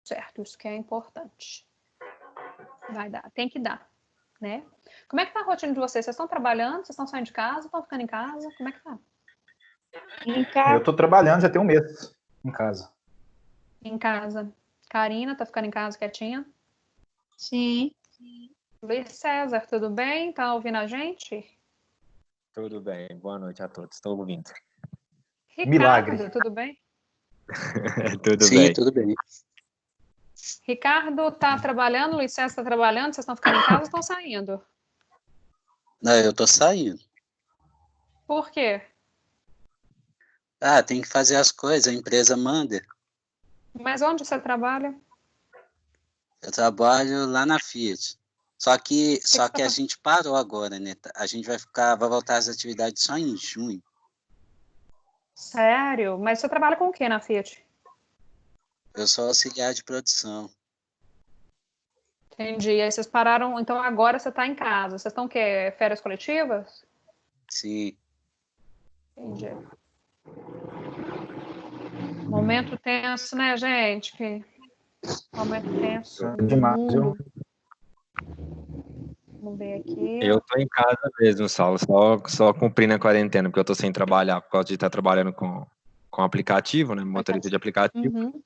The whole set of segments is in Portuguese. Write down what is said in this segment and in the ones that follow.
certo, isso que é importante. Vai dar, tem que dar, né? Como é que tá a rotina de vocês? Vocês estão trabalhando? Vocês estão saindo de casa? Estão ficando em casa? Como é que tá? Em casa. Eu tô trabalhando, já tem um mês em casa. Em casa. Karina, tá ficando em casa quietinha? Sim. Luiz César, tudo bem? Tá ouvindo a gente? Tudo bem, boa noite a todos, estou ouvindo. Ricardo, Milagre. tudo bem? Tudo Sim, bem. tudo bem. Ricardo tá trabalhando, Luiz César tá trabalhando, vocês estão ficando em casa ou estão saindo? Não, eu tô saindo. Por quê? Ah, tem que fazer as coisas, a empresa manda. Mas onde você trabalha? Eu trabalho lá na Fiat. Só que a gente parou agora, né? A gente vai voltar às atividades só em junho. Sério? Mas você trabalha com o que na Fiat? Eu sou auxiliar de produção. Entendi. Aí vocês pararam, então agora você está em casa. Vocês estão o quê? Férias coletivas? Sim. Entendi. Momento tenso, né, gente? Momento tenso. Demais, Mundo. Vamos ver aqui. Eu tô em casa mesmo, Saulo, só cumprindo a quarentena, porque eu tô sem trabalhar por causa de estar trabalhando com aplicativo, né, motorista de aplicativo. Uhum.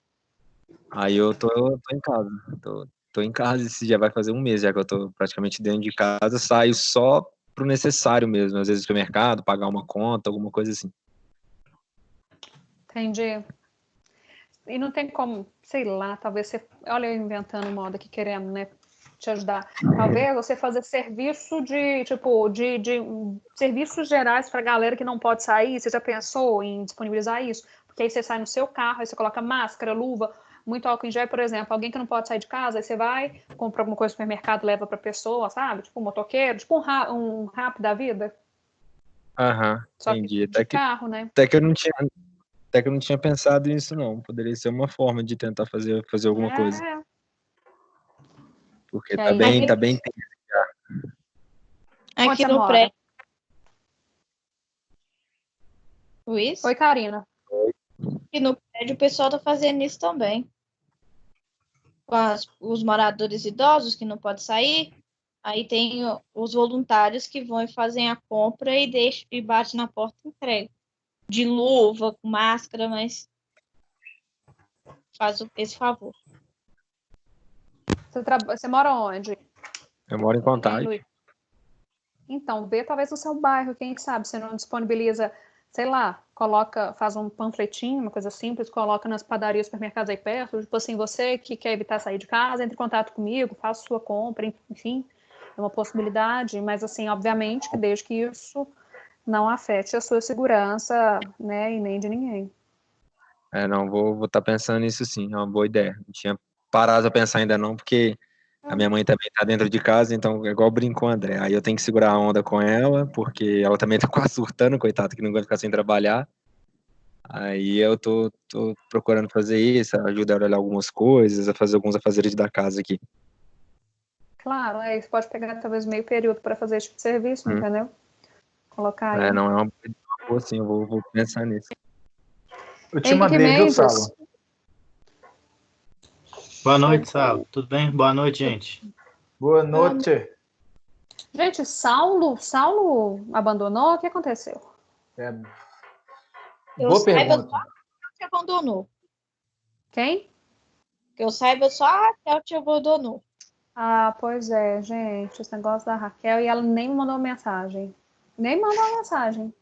Aí eu tô em casa, tô em casa, esse dia vai fazer um mês, já que eu tô praticamente dentro de casa, saio só pro necessário mesmo, às vezes no supermercado, pagar uma conta, alguma coisa assim. Entendi. E não tem como, sei lá, talvez você... Olha eu inventando moda aqui, querendo, né, te ajudar. Talvez você fazer serviço de serviços gerais para galera que não pode sair. Você já pensou em disponibilizar isso? Porque aí você sai no seu carro, aí você coloca máscara, luva, muito álcool em gel, por exemplo. Alguém que não pode sair de casa, aí você vai, compra alguma coisa no supermercado, leva para pessoa, sabe? Tipo um motoqueiro, tipo um rap da vida. Aham, Só que entendi. de carro, né? Até que eu não tinha pensado nisso, não. Poderia ser uma forma de tentar fazer alguma coisa. Porque Que tá aí- bem tenso já. Onde Aqui você no mora? prédio. Luiz? Oi, Karina. Aqui no prédio o pessoal tá fazendo isso também. Com os moradores idosos que não podem sair. Aí tem os voluntários que vão e fazem a compra e bate na porta e entrega. De luva, com máscara, mas faz esse favor. Você mora onde? Eu moro em Contagem. Luiz? Então, vê talvez no seu bairro, quem sabe, você não disponibiliza, sei lá, faz um panfletinho, uma coisa simples, coloca nas padarias, supermercados aí perto, tipo assim, você que quer evitar sair de casa, entre em contato comigo, faça sua compra, enfim, é uma possibilidade, mas assim, obviamente que desde que isso não afete a sua segurança, né, e nem de ninguém. Não, vou estar pensando nisso sim, é uma boa ideia. Não tinha parado a pensar ainda não, porque a minha mãe também tá dentro de casa, então é igual brincou, André. Aí eu tenho que segurar a onda com ela, porque ela também tá quase surtando, coitada, que não vai ficar sem trabalhar. Aí eu tô procurando fazer isso, ajudar ela a olhar algumas coisas, a fazer alguns afazeres da casa aqui. Claro, você pode pegar talvez meio período para fazer esse tipo de serviço, entendeu? Colocar aí. Não, é uma boa sim, eu vou pensar nisso. Eu te mandei, viu, Saulo? Boa noite, Saulo. Tudo bem? Boa noite, gente. Boa noite. Gente, Saulo abandonou? O que aconteceu? Boa pergunta. Só que abandonou. Quem? Que eu saiba, só a Raquel te abandonou. Ah, pois é, gente, esse negócio da Raquel, e ela nem me mandou mensagem. Nem mandou uma mensagem.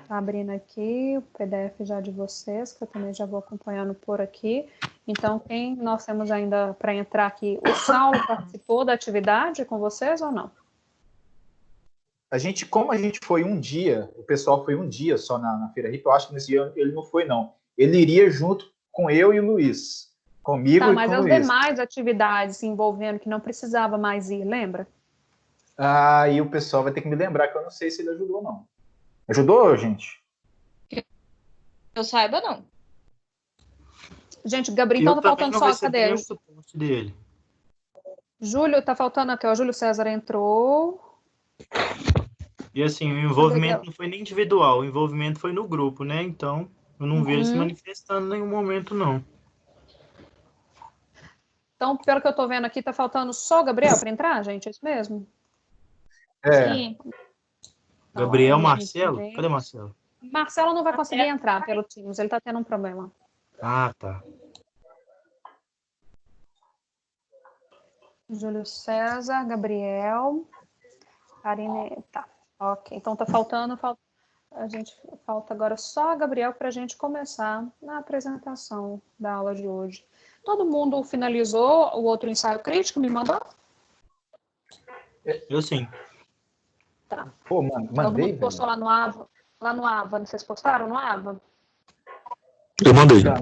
Tá abrindo aqui o PDF já de vocês, que eu também já vou acompanhando por aqui. Então, quem nós temos ainda para entrar aqui? O Saulo participou da atividade com vocês ou não? Como a gente foi um dia, o pessoal foi um dia só na Feira Hip, eu acho que nesse dia ele não foi, não. Ele iria junto com eu e o Luiz. Comigo e com o Luiz. Mas as demais atividades envolvendo que não precisava mais ir, lembra? E o pessoal vai ter que me lembrar, que eu não sei se ele ajudou ou não. Ajudou, gente? Eu saiba, não. Gente, Gabriel, então tá faltando só a cadeira. Dele. Júlio, tá faltando aqui, ó. Júlio César entrou. E assim, o envolvimento não foi nem individual, o envolvimento foi no grupo, né? Então, eu não vi ele se manifestando em nenhum momento, não. Então, pelo que eu tô vendo aqui, tá faltando só o Gabriel para entrar, gente? É isso mesmo? É, Sim. Gabriel, Não, Marcelo? gente. Cadê Marcelo? Marcelo não vai conseguir entrar pelo Teams, ele tá tendo um problema. Ah, tá. Júlio César, Gabriel, Karine, tá. Ok, então tá faltando, falta agora só a Gabriel para a gente começar na apresentação da aula de hoje. Todo mundo finalizou o outro ensaio crítico? Me mandou? Eu sim. Tá. pô, Todo mandei, mundo postou velho. lá no Ava. Vocês postaram no Ava? Eu mandei. Tá.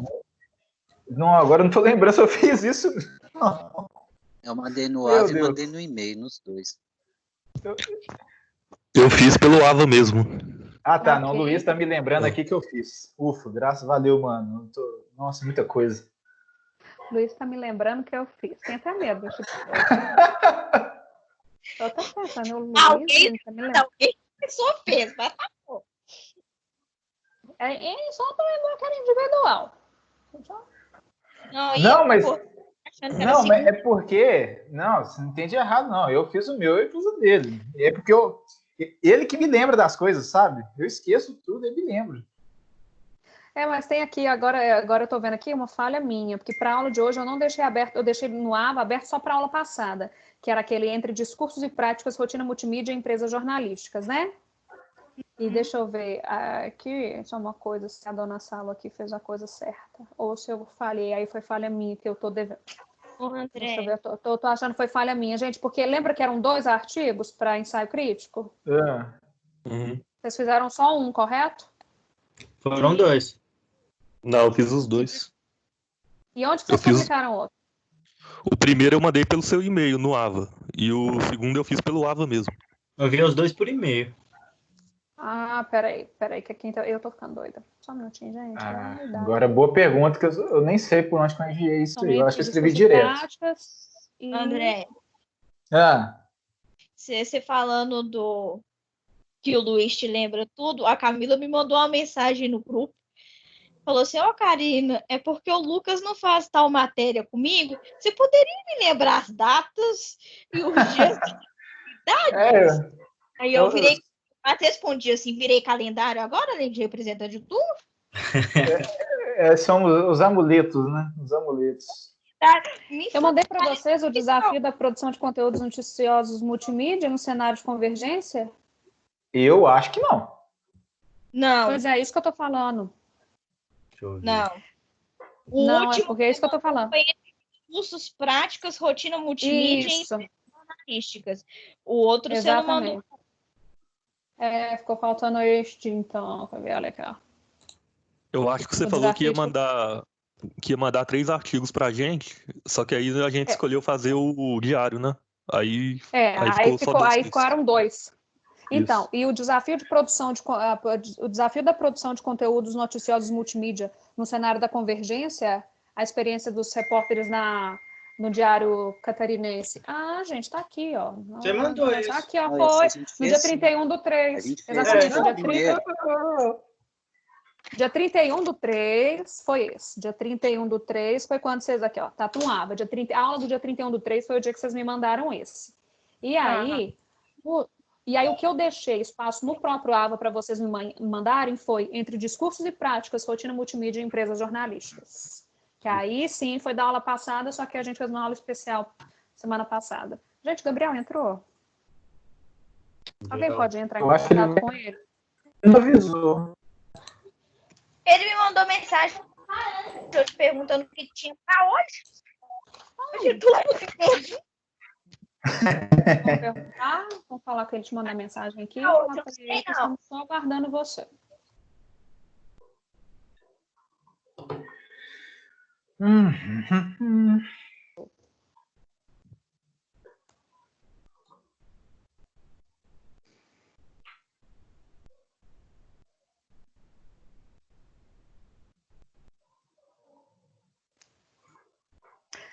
Não, agora eu não tô lembrando se eu fiz isso. Não. Eu mandei no Meu AV e Deus. mandei no e-mail, nos dois. Eu fiz pelo Ava mesmo. Ah, tá. Não, o Ok. Luiz tá me lembrando aqui que eu fiz. Ufa, graças, valeu, mano. Nossa, muita coisa. Luiz está me lembrando que eu fiz. Tem até medo. Tipo, eu tô pensando, o Luiz Alguém tá me lembrando. pessoa fez, mas tá bom. É só pra lembrar que era individual. Não, e Não, eu, mas. pô, achando que era Não, mas segundo. é porque. Não, você não entende errado, não. Eu fiz o meu e fiz o dele. É porque ele que me lembra das coisas, sabe? Eu esqueço tudo, ele me lembra. Mas tem aqui, agora eu tô vendo aqui uma falha minha, porque para a aula de hoje eu não deixei aberto, eu deixei no AVA aberto só para a aula passada, que era aquele entre discursos e práticas, rotina multimídia e empresas jornalísticas, né? E deixa eu ver aqui, só uma coisa, se a dona Sala aqui fez a coisa certa, ou se eu falhei, aí foi falha minha, que eu tô devendo. Ô, Deixa eu André, ver, tô achando que foi falha minha, gente, porque lembra que eram 2 artigos para ensaio crítico? Ah, Vocês fizeram só um, correto? Foram dois. Não, eu fiz os dois. E onde que Eu vocês fiz. publicaram o outro? O primeiro eu mandei pelo seu e-mail, no Ava. E o segundo eu fiz pelo Ava mesmo. Eu vi os dois por e-mail. Peraí, que aqui eu tô ficando doida. Só um minutinho, gente. Ai, dá. agora, boa pergunta, que eu nem sei por onde que eu enviei isso aí. Eu acho Somente que eu escrevi discurso e direto. práticas e... André, Ah, você falando do que o Luiz te lembra tudo, a Camila me mandou uma mensagem no grupo. Falou assim, Karina, é porque o Lucas não faz tal matéria comigo. Você poderia me lembrar as datas e os dias de atividades? Aí eu virei, até respondi assim, virei calendário agora, além de representante de turma. São os amuletos, né? Os amuletos. Eu mandei para vocês o desafio da produção de conteúdos noticiosos multimídia no cenário de convergência? Eu acho que não. Não, Pois é, isso que eu tô falando. Deixa eu ver. não. O Não, último porque é isso que eu tô falando. foi cursos práticas, rotina multimídia Isso, e jornalísticas. O outro você não mandou. exatamente. Ficou faltando este, então. Olha aqui, ó. Eu acho que você O falou que ia desafio mandar 3 artigos pra gente, só que aí a gente escolheu fazer o diário, né? Aí ficou só aí 2. ficaram 2. Então, Isso. e o desafio de produção o desafio da produção de conteúdos noticiosos multimídia no cenário da convergência, a experiência dos repórteres no Diário Catarinense. Gente, tá aqui, ó. Você mandou isso. Aqui, ó, Não, foi esse a gente no fez, dia sim. 31/3. A gente fez Exatamente, esse dia primeiro. Dia 31/3 foi esse. Dia 31/3 foi quando vocês aqui, ó, tatuava. A aula do dia 31/3 foi o dia que vocês me mandaram esse. E aí, o que eu deixei espaço no próprio AVA para vocês me mandarem foi entre discursos e práticas, rotina multimídia e empresas jornalísticas. Que aí sim foi da aula passada, só que a gente fez uma aula especial semana passada. Gente, o Gabriel entrou? Alguém pode entrar em contato com ele? Não avisou. Ele me mandou mensagem eu te perguntando o que tinha pra hoje. Vamos perguntar, vamos falar que ele te mandar mensagem aqui. Falar pra ele que estamos só aguardando você.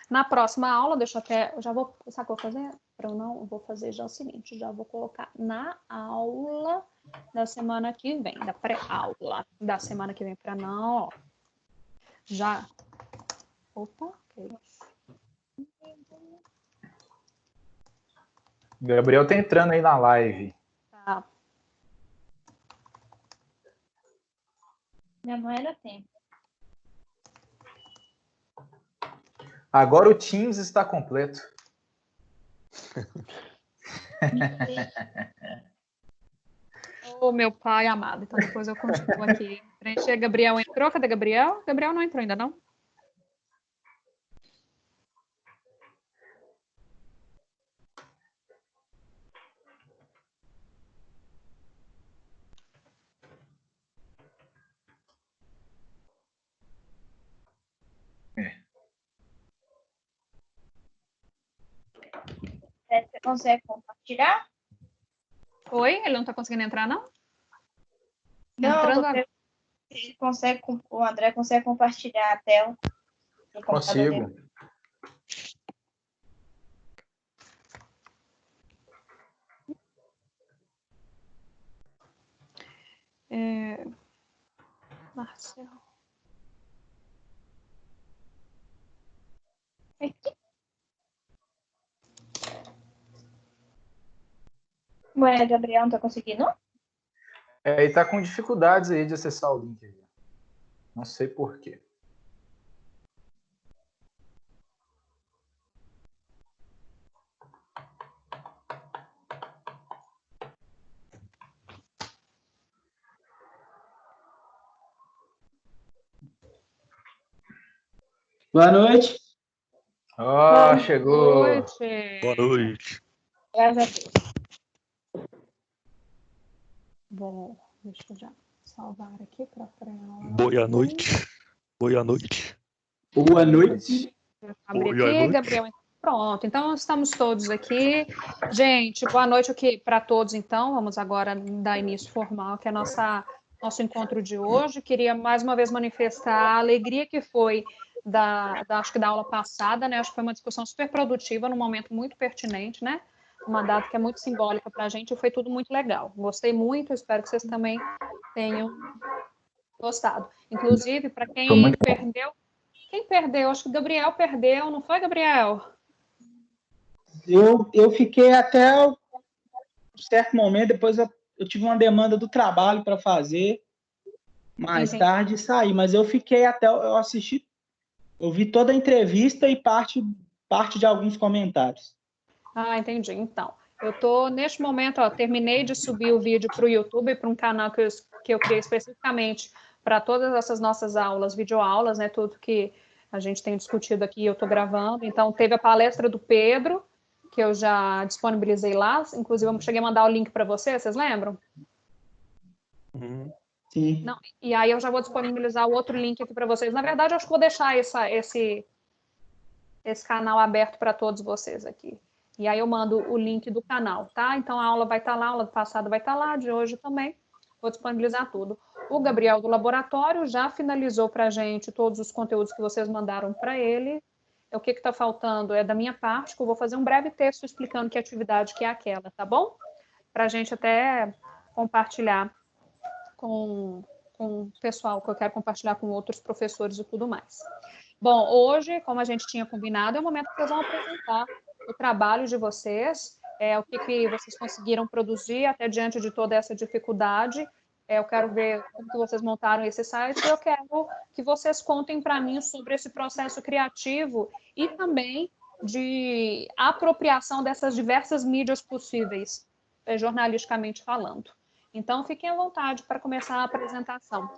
Na próxima aula, eu já vou, sabe o que eu vou fazer? Eu vou fazer já o seguinte, já vou colocar na aula da semana que vem, da pré-aula da semana que vem, para não, ó, já, opa, que isso? Gabriel tá entrando aí na live. Tá. Não era tempo. Agora o Teams está completo. Ô, meu pai amado. Então depois eu continuo aqui. Preencher. Gabriel entrou. Cadê Gabriel? Gabriel não entrou ainda, não? Você consegue compartilhar? Oi? Ele não tá conseguindo entrar, não? Não, Entrando agora. o André consegue compartilhar a tela do computador dele. Consigo. Marcelo. Ué, Gabriel, não tá conseguindo? Ele tá com dificuldades aí de acessar o link. Não sei por quê. Boa noite. Ó, chegou. Boa noite. Boa noite. Graças a Deus. Bom, deixa eu já salvar aqui para ela. Boa noite. Boa noite. Boa noite. Abrir Boa aqui, noite. Gabriel. Pronto, então estamos todos aqui. Gente, boa noite aqui para todos, então. Vamos agora dar início formal, que é nosso encontro de hoje. Queria mais uma vez manifestar a alegria que foi acho que da aula passada, né? Acho que foi uma discussão super produtiva, num momento muito pertinente, né? Uma data que é muito simbólica para a gente e foi tudo muito legal. Gostei muito, espero que vocês também tenham gostado. Inclusive, para quem perdeu, acho que o Gabriel perdeu, não foi, Gabriel? Eu fiquei até um certo momento, depois eu tive uma demanda do trabalho para fazer, mais tarde saí, mas eu fiquei até, eu assisti, eu vi toda a entrevista e parte de alguns comentários. Ah, entendi. Então, eu tô neste momento, ó, terminei de subir o vídeo para o YouTube, para um canal que eu criei especificamente para todas essas nossas aulas, videoaulas, né? Tudo que a gente tem discutido aqui, eu estou gravando. Então, teve a palestra do Pedro, que eu já disponibilizei lá. Inclusive, eu cheguei a mandar o link para vocês lembram? Sim. Não, e aí eu já vou disponibilizar o outro link aqui para vocês. Na verdade, eu acho que vou deixar esse canal aberto para todos vocês aqui. E aí eu mando o link do canal, tá? Então a aula vai estar lá, a aula passada vai estar lá, de hoje também. Vou disponibilizar tudo. O Gabriel do laboratório já finalizou para a gente todos os conteúdos que vocês mandaram para ele. O que está faltando é da minha parte, que eu vou fazer um breve texto explicando que atividade que é aquela, tá bom? Para a gente até compartilhar com o pessoal, que eu quero compartilhar com outros professores e tudo mais. Bom, hoje, como a gente tinha combinado, é o momento que vocês vão apresentar o trabalho de vocês, o que vocês conseguiram produzir até diante de toda essa dificuldade. Eu quero ver como que vocês montaram esse site e eu quero que vocês contem para mim sobre esse processo criativo e também de apropriação dessas diversas mídias possíveis, jornalisticamente falando. Então, fiquem à vontade para começar a apresentação.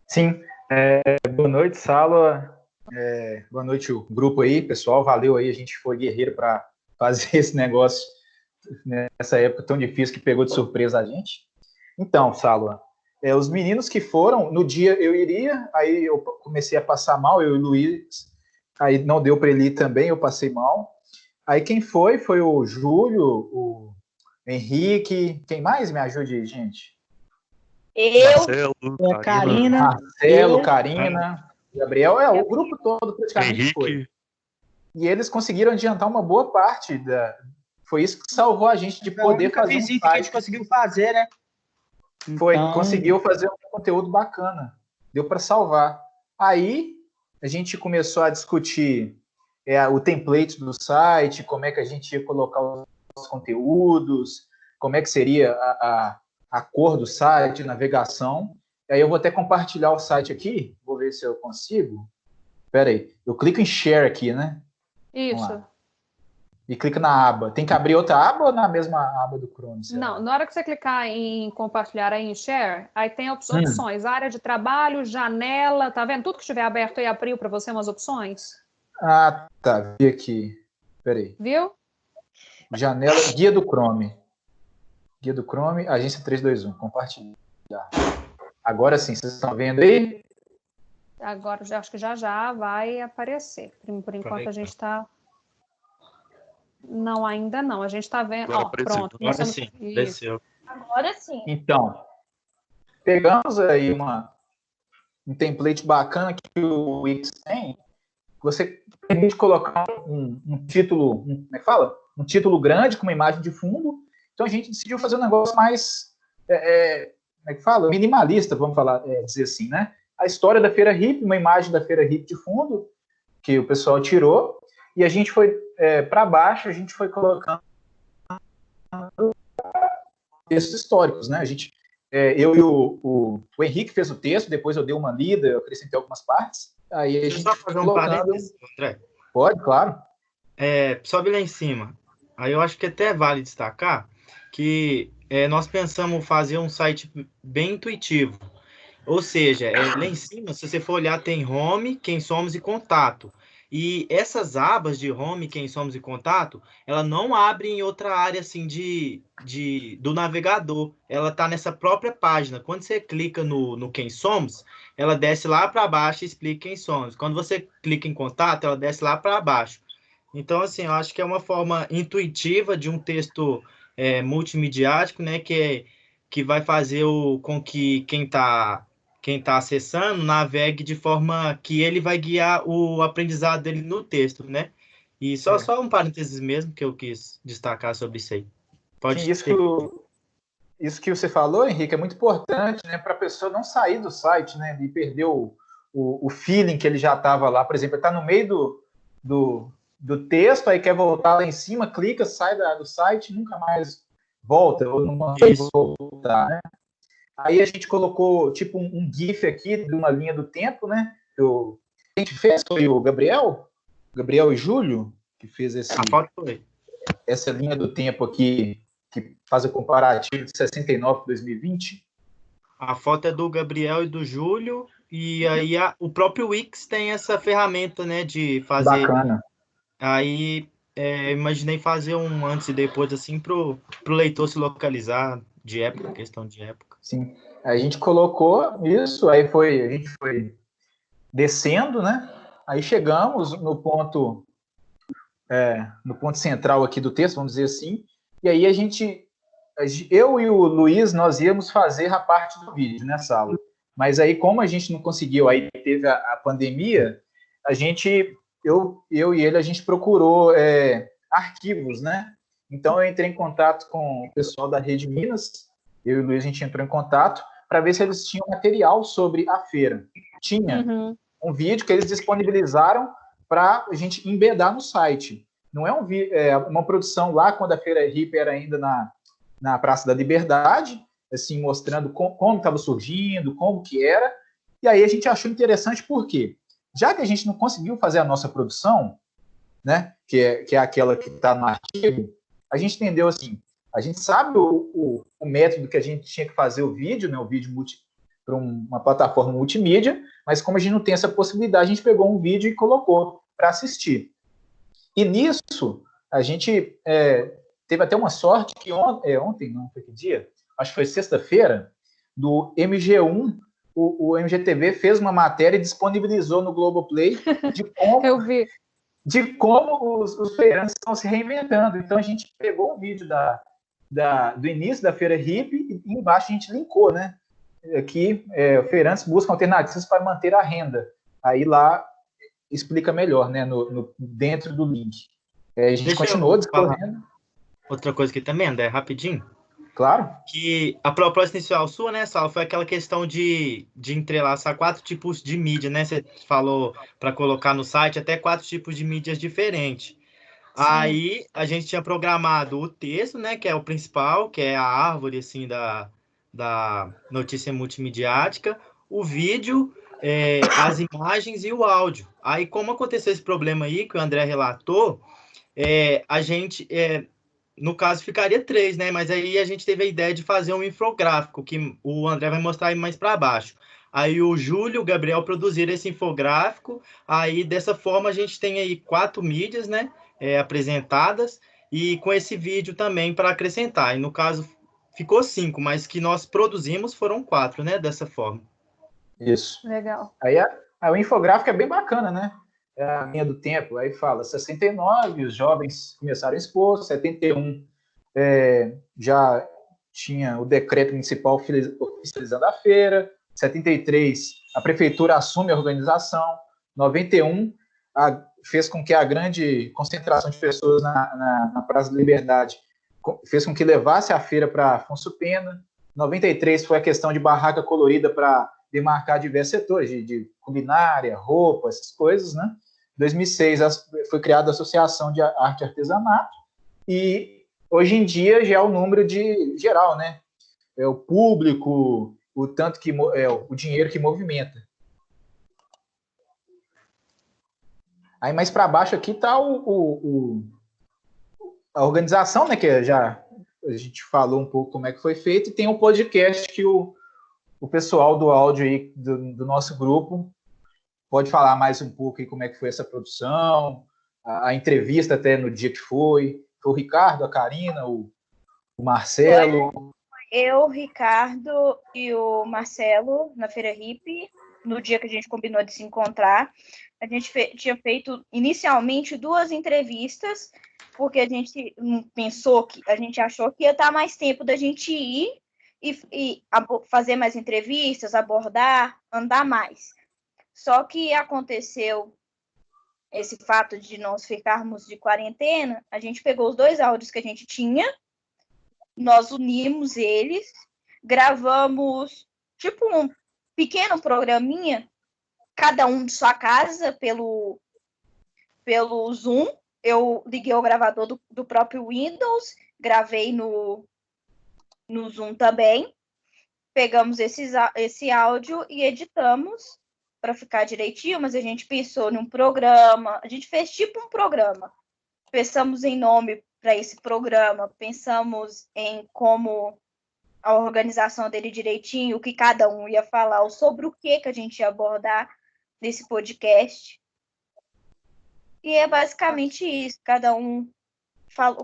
Sim. Boa noite, Sala. Boa noite, o grupo aí, pessoal. Valeu aí, a gente foi guerreiro para fazer esse negócio nessa época tão difícil que pegou de surpresa a gente. Então, Sala, os meninos que foram, no dia eu iria, aí eu comecei a passar mal, eu e o Luiz, aí não deu para ele ir também, eu passei mal. Aí quem foi o Júlio, o Henrique, quem mais me ajude, gente? Marcelo, Karina. Marcelo, Karina, Gabriel, o grupo todo praticamente Henrique. foi. E eles conseguiram adiantar uma boa parte Foi isso que salvou a gente de poder fazer um site. Que a gente conseguiu fazer, né? Foi, conseguiu fazer um conteúdo bacana. Deu para salvar. Aí a gente começou a discutir o template do site, como é que a gente ia colocar os conteúdos, como é que seria a cor do site, navegação. E aí eu vou até compartilhar o site aqui, vou ver se eu consigo. Espera aí, eu clico em Share aqui, né? Isso. E clica na aba. Tem que abrir outra aba ou na mesma aba do Chrome? Não, na hora que você clicar em compartilhar aí em Share, aí tem opções, área de trabalho, janela, tá vendo? Tudo que estiver aberto aí abriu para você umas opções. Ah, tá, vi aqui. Espera aí. Viu? Janela, guia do Chrome. Guia do Chrome, agência 321, compartilhar. Agora sim, vocês estão vendo aí? Agora, acho que já vai aparecer. Por enquanto a gente está... Não, ainda não. A gente está vendo... Ó, pronto. Agora sim, desceu. Agora sim. Então, pegamos aí um template bacana que o Wix tem. Você permite colocar um título... como é que fala? Um título grande com uma imagem de fundo. Então, a gente decidiu fazer um negócio mais... como é que fala? Minimalista, vamos dizer assim, né? A história da Feira Hippie, uma imagem da Feira Hippie de fundo, que o pessoal tirou, e a gente foi para baixo, a gente foi colocando textos históricos, né? Eu e o Henrique fez o texto, depois eu dei uma lida, eu acrescentei algumas partes, aí a gente só fazer um parênteses, André? Pode, claro. Sobe lá em cima. Aí eu acho que até vale destacar que nós pensamos fazer um site bem intuitivo. Ou seja, lá em cima, se você for olhar, tem Home, Quem Somos e Contato. E essas abas de Home, Quem Somos e Contato, ela não abre em outra área assim do navegador. Ela está nessa própria página. Quando você clica no Quem Somos, ela desce lá para baixo e explica quem somos. Quando você clica em Contato, ela desce lá para baixo. Então, assim, eu acho que é uma forma intuitiva de um texto multimediático, né, que vai fazer com que quem está acessando navegue de forma que ele vai guiar o aprendizado dele no texto, né? E só um parênteses mesmo que eu quis destacar sobre isso aí. Sim, isso que você falou, Henrique, é muito importante, né, para a pessoa não sair do site, né, e perder o feeling que ele já estava lá. Por exemplo, ele está no meio do texto, aí quer voltar lá em cima, clica, sai do site, nunca mais volta, ou não consegue voltar, né? Aí a gente colocou tipo um GIF aqui de uma linha do tempo, né? A gente fez, foi o Gabriel e Júlio, que fez essa linha do tempo aqui, que faz o comparativo de 69 para 2020. A foto é do Gabriel e do Júlio, e aí o próprio Wix tem essa ferramenta, né, de fazer... Bacana. Aí imaginei fazer um antes e depois, assim, pro leitor se localizar de época, questão de época. Sim, a gente colocou isso, aí a gente foi descendo, né? Aí chegamos no ponto central aqui do texto, vamos dizer assim, e aí eu e o Luiz, nós íamos fazer a parte do vídeo, né, Sala? Mas aí, como a gente não conseguiu, aí teve a pandemia, eu e ele, a gente procurou arquivos, né? Então, eu entrei em contato com o pessoal da Rede Minas, eu e o Luiz, a gente entrou em contato para ver se eles tinham material sobre a feira. Tinha um vídeo que eles disponibilizaram para a gente embedar no site. Não é uma produção lá, quando a Feira Hippie era ainda na Praça da Liberdade, assim, mostrando como estava surgindo, como que era, e aí a gente achou interessante porque, já que a gente não conseguiu fazer a nossa produção, né, que é aquela que está no artigo, a gente entendeu assim, a gente sabe o método que a gente tinha que fazer o vídeo, né, o vídeo para uma plataforma multimídia, mas como a gente não tem essa possibilidade, a gente pegou um vídeo e colocou para assistir. E nisso, a gente teve até uma sorte que ontem, não foi que dia? Acho que foi sexta-feira, do MG1, o MGTV fez uma matéria e disponibilizou no Globoplay de como os feirantes estão se reinventando. Então, a gente pegou um vídeo do início da Feira Hippie e embaixo a gente linkou, né? Aqui, feirantes buscam alternativas para manter a renda. Aí lá explica melhor, né? Dentro do link. A gente continuou discorrendo. Outra coisa que também, André, rapidinho. Claro. Que a proposta inicial sua, né, Sala, foi aquela questão de entrelaçar 4 tipos de mídia, né? Você falou para colocar no site até 4 tipos de mídias diferentes. Sim. Aí a gente tinha programado o texto, né, que é o principal, que é a árvore assim da notícia multimediática, o vídeo, as imagens e o áudio. Aí, como aconteceu esse problema aí que o André relatou, a gente, no caso, ficaria 3, né? Mas aí a gente teve a ideia de fazer um infográfico, que o André vai mostrar aí mais para baixo. Aí o Júlio e o Gabriel produziram esse infográfico. Aí, dessa forma, a gente tem aí 4 mídias, né? Apresentadas, e com esse vídeo também para acrescentar. E, no caso, ficou 5, mas que nós produzimos foram 4, né? Dessa forma. Isso. Legal. Aí o infográfico é bem bacana, né? É a linha do tempo. Aí fala 69, os jovens começaram a expor, 71 já tinha o decreto municipal oficializando a feira, 73 a prefeitura assume a organização, 91 fez com que a grande concentração de pessoas na Praça da Liberdade fez com que levasse a feira para Afonso Pena, 93 foi a questão de barraca colorida para demarcar diversos setores, de culinária, roupa, essas coisas, né? Em 2006 foi criada a Associação de Arte e Artesanato, e hoje em dia já é o número de geral, né? É o público, o tanto que o dinheiro que movimenta. Aí mais para baixo aqui está a organização, né? Que já a gente falou um pouco como é que foi feito, e tem um podcast que o pessoal do áudio aí do nosso grupo pode falar mais um pouco aí como é que foi essa produção, a entrevista até no dia que foi o Ricardo, a Karina, o Marcelo. Eu, o Ricardo e o Marcelo na Feira Hip, no dia que a gente combinou de se encontrar. A gente tinha feito inicialmente 2 entrevistas, porque a gente a gente achou que ia estar mais tempo da gente ir e fazer mais entrevistas, abordar, andar mais. Só que aconteceu esse fato de nós ficarmos de quarentena, a gente pegou os 2 áudios que a gente tinha, nós unimos eles, gravamos tipo um pequeno programinha, cada um de sua casa, pelo Zoom. Eu liguei o gravador do próprio Windows, gravei no Zoom também, pegamos esse áudio e editamos para ficar direitinho, mas a gente pensou num programa, a gente fez tipo um programa, pensamos em nome para esse programa, pensamos em como a organização dele direitinho, o que cada um ia falar, sobre o que a gente ia abordar nesse podcast. E é basicamente isso, cada um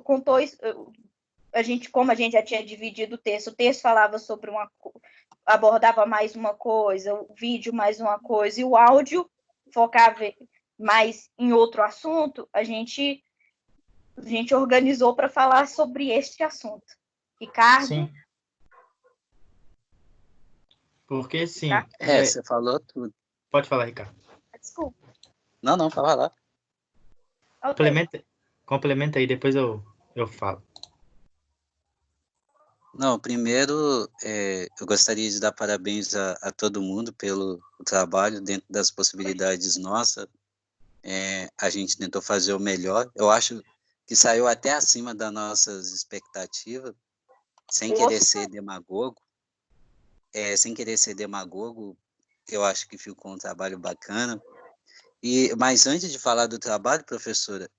contou isso. Como a gente já tinha dividido o texto falava sobre abordava mais uma coisa, o vídeo mais uma coisa, e o áudio focava mais em outro assunto, a gente organizou para falar sobre este assunto. Ricardo? Sim. Porque sim. Você falou tudo. Pode falar, Ricardo. Desculpa. Não, fala lá. Okay. Complementa aí, depois eu falo. Não, primeiro, eu gostaria de dar parabéns a todo mundo pelo trabalho dentro das possibilidades nossas. A gente tentou fazer o melhor. Eu acho que saiu até acima das nossas expectativas, sem querer ser demagogo. Eu acho que ficou um trabalho bacana. Mas antes de falar do trabalho, professora,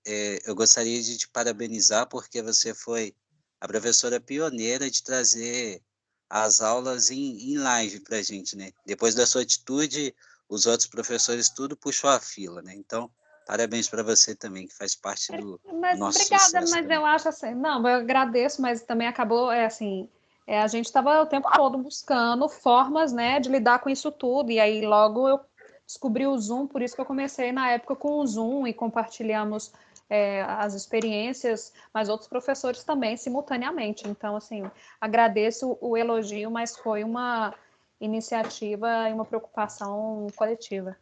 eu gostaria de te parabenizar, porque você foi a professora pioneira de trazer as aulas em live para a gente, né? Depois da sua atitude, os outros professores tudo puxou a fila, né? Então, parabéns para você também, que faz parte do nosso obrigada, sucesso. Mas também. eu acho assim, não, eu agradeço, mas também acabou, a gente estava o tempo todo buscando formas, né, de lidar com isso tudo, e aí logo eu descobri o Zoom, por isso que eu comecei na época com o Zoom e compartilhamos as experiências, mas outros professores também, simultaneamente. Então, assim, agradeço o elogio, mas foi uma iniciativa e uma preocupação coletiva.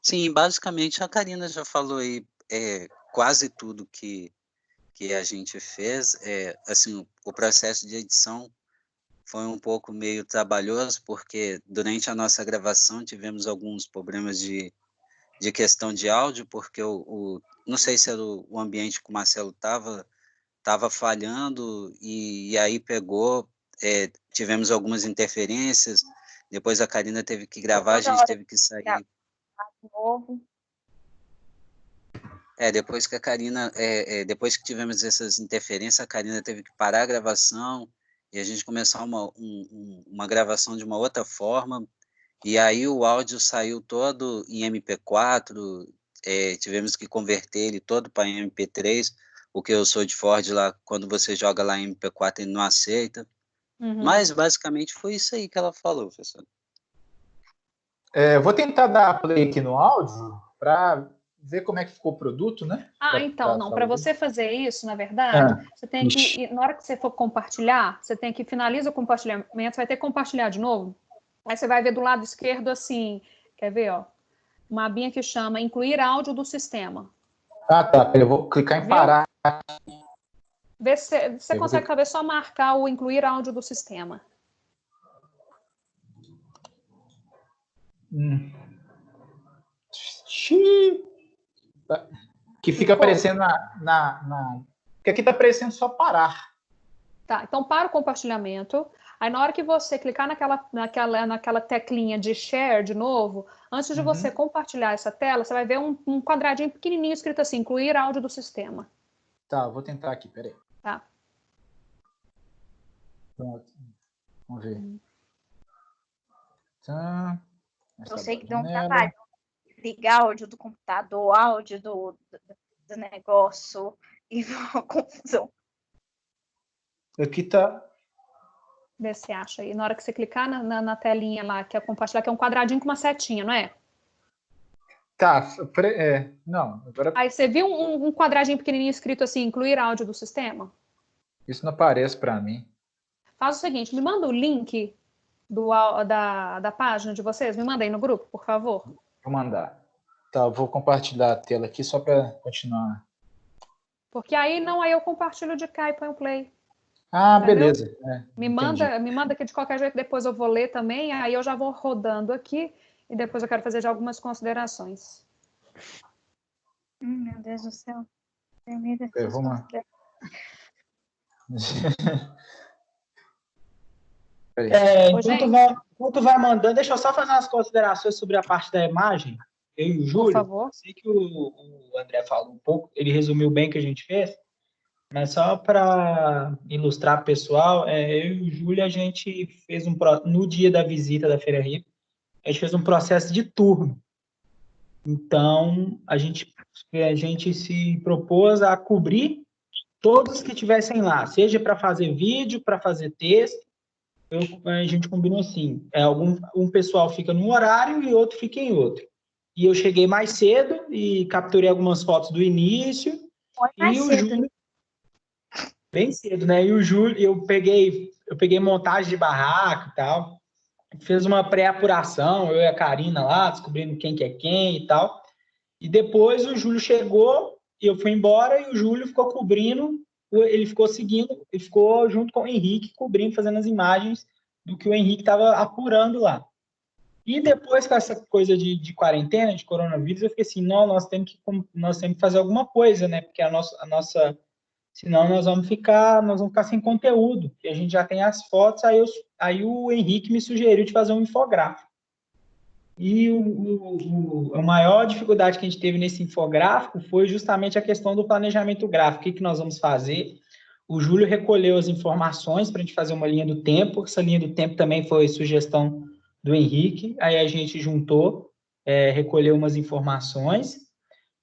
Sim, basicamente a Karina já falou aí quase tudo que que a gente fez, assim, o processo de edição foi um pouco meio trabalhoso, porque durante a nossa gravação tivemos alguns problemas de questão de áudio, porque não sei se era o ambiente que o Marcelo estava falhando, e aí pegou, tivemos algumas interferências, depois a Karina teve que gravar, a gente teve que sair. De novo. Depois que a Karina, depois que tivemos essas interferências, a Karina teve que parar a gravação e a gente começar uma gravação de uma outra forma, e aí o áudio saiu todo em MP4, tivemos que converter ele todo para MP3, porque eu sou de Ford lá, quando você joga lá em MP4 ele não aceita. Mas basicamente foi isso aí que ela falou, professor. Vou tentar dar play aqui no áudio para ver como é que ficou o produto, né? Para você fazer isso, na verdade, você tem que, na hora que você for compartilhar, você tem que finalizar o compartilhamento, você vai ter que compartilhar de novo. Aí você vai ver do lado esquerdo assim, quer ver, ó, uma abinha que chama incluir áudio do sistema. Tá, eu vou clicar em parar. Vê se você consegue talvez só marcar o incluir áudio do sistema. Que fica aparecendo que aqui está aparecendo só parar. Tá, então para o compartilhamento. Aí na hora que você clicar naquela teclinha de share de novo, antes de você compartilhar essa tela, você vai ver um quadradinho pequenininho escrito assim, incluir áudio do sistema. Tá, vou tentar aqui, peraí. Tá. Pronto. Vamos ver. Tá. Eu sei que dá um trabalho. Ligar áudio do computador, áudio do negócio, e uma confusão. Aqui tá... Vê se acha aí. Na hora que você clicar na telinha lá, que é compartilhar, que é um quadradinho com uma setinha, não é? Tá, não. Agora... Aí você viu um quadradinho pequenininho escrito assim, incluir áudio do sistema? Isso não aparece para mim. Faz o seguinte, me manda o link da página de vocês, me manda aí no grupo, por favor. Vou mandar. Tá, eu vou compartilhar a tela aqui só para continuar. Porque aí eu compartilho de cá e põe o play. Ah, entendeu? Beleza. Me manda que de qualquer jeito depois eu vou ler também, aí eu já vou rodando aqui e depois eu quero fazer já algumas considerações. Meu Deus do céu. Vamos lá. Enquanto vai mandando, deixa eu só fazer umas considerações sobre a parte da imagem. Eu e o Júlio, por favor. Sei que o André falou um pouco, ele resumiu bem o que a gente fez, mas só para ilustrar para o pessoal, eu e o Júlio, a gente fez no dia da visita da Feira Hippie, a gente fez um processo de turno. Então, a gente se propôs a cobrir todos que estivessem lá, seja para fazer vídeo, para fazer texto. A gente combinou assim, um pessoal fica num horário e outro fica em outro. E eu cheguei mais cedo e capturei algumas fotos do início. E o Júlio... Bem cedo, né? E o Júlio, eu peguei montagem de barraco e tal. Fez uma pré-apuração, eu e a Karina lá, descobrindo quem que é quem e tal. E depois o Júlio chegou, eu fui embora e o Júlio ficou cobrindo, ele ficou seguindo, ele ficou junto com o Henrique, cobrindo, fazendo as imagens do que o Henrique estava apurando lá. E depois, com essa coisa de quarentena, de coronavírus, eu fiquei assim, não, nós temos que fazer alguma coisa, né? Porque a nossa senão nós vamos ficar sem conteúdo, que a gente já tem as fotos, aí o Henrique me sugeriu de fazer um infográfico. E a maior dificuldade que a gente teve nesse infográfico foi justamente a questão do planejamento gráfico, o que nós vamos fazer. O Júlio recolheu as informações para a gente fazer uma linha do tempo, essa linha do tempo também foi sugestão do Henrique, aí a gente juntou, recolheu umas informações,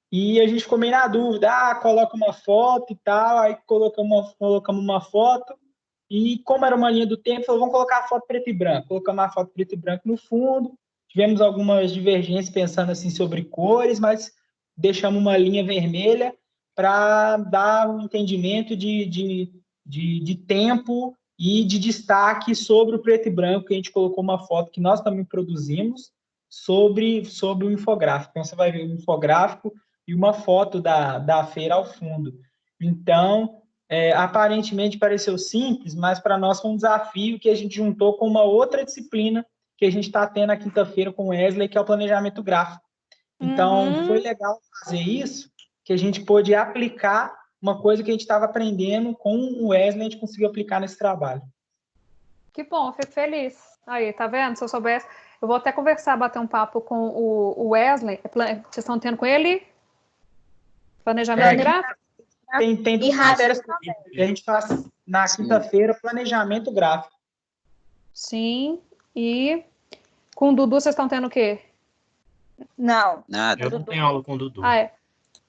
e a gente ficou meio na dúvida, coloca uma foto e tal, aí colocamos uma foto, e como era uma linha do tempo, falou, vamos colocar a foto preto e branco. Colocamos a foto preto e branco no fundo, tivemos algumas divergências pensando assim sobre cores, mas deixamos uma linha vermelha para dar um entendimento de tempo e de destaque sobre o preto e branco, que a gente colocou uma foto que nós também produzimos sobre o infográfico. Então, você vai ver o infográfico e uma foto da feira ao fundo. Então, aparentemente pareceu simples, mas para nós foi um desafio que a gente juntou com uma outra disciplina que a gente está tendo na quinta-feira com o Wesley, que é o planejamento gráfico. Então, foi legal fazer isso, que a gente pôde aplicar uma coisa que a gente estava aprendendo com o Wesley, a gente conseguiu aplicar nesse trabalho. Que bom, fico feliz. Aí, tá vendo? Se eu soubesse, eu vou até conversar, bater um papo com o Wesley. Vocês estão tendo com ele? Planejamento gráfico? Tem duas matérias que a gente faz na quinta-feira, planejamento gráfico. Sim, e com o Dudu vocês estão tendo o quê? Não. Nada. Eu não tenho aula com o Dudu.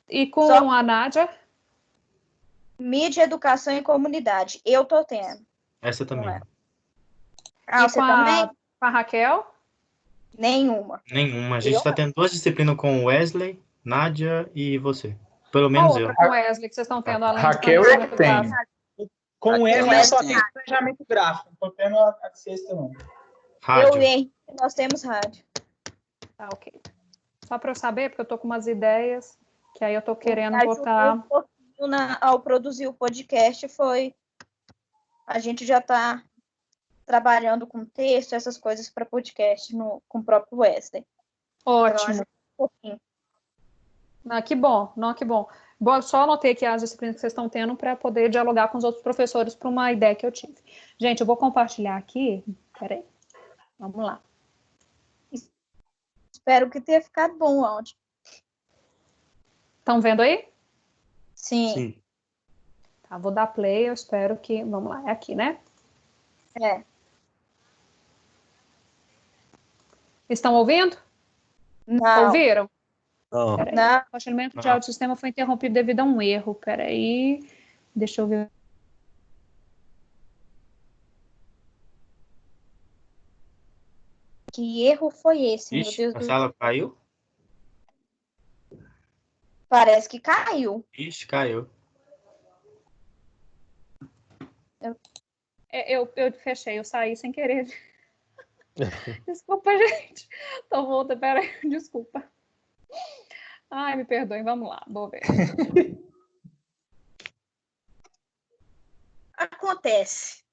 E com a Nádia? Mídia, educação e comunidade. Eu tô tendo. Essa também. E você também? Com a Raquel? Nenhuma. A gente está tendo 2 disciplinas com o Wesley, Nádia e você. Pelo menos eu. Com o Wesley que vocês estão tendo além Raquel do eu tenho. Com o Wesley só tem planejamento gráfico. Não estou tendo a sexta, não. Eu e Henrique, nós temos rádio. Tá, ok. Só para eu saber, porque eu tô com umas ideias que aí eu tô querendo botar. Ao produzir o podcast a gente já está trabalhando com texto, essas coisas para podcast com o próprio Wesley. Ótimo. Que bom, que bom. Bom, só anotei aqui as disciplinas que vocês estão tendo para poder dialogar com os outros professores para uma ideia que eu tive. Gente, eu vou compartilhar aqui. Peraí. Vamos lá. Espero que tenha ficado bom o áudio. Estão vendo aí? Sim. Tá, vou dar play, eu espero que... Vamos lá, é aqui, né? Estão ouvindo? Não. Ouviram? Não. Não. O compartilhamento de áudio do sistema foi interrompido devido a um erro. Peraí. Deixa eu ver. Que erro foi esse, Ixi, meu Deus a sala caiu? Parece que caiu. Ixi, caiu. Eu fechei, eu saí sem querer. Desculpa, gente. Tô voltando, peraí, desculpa. Ai, me perdoem, vamos lá, vou ver. Acontece.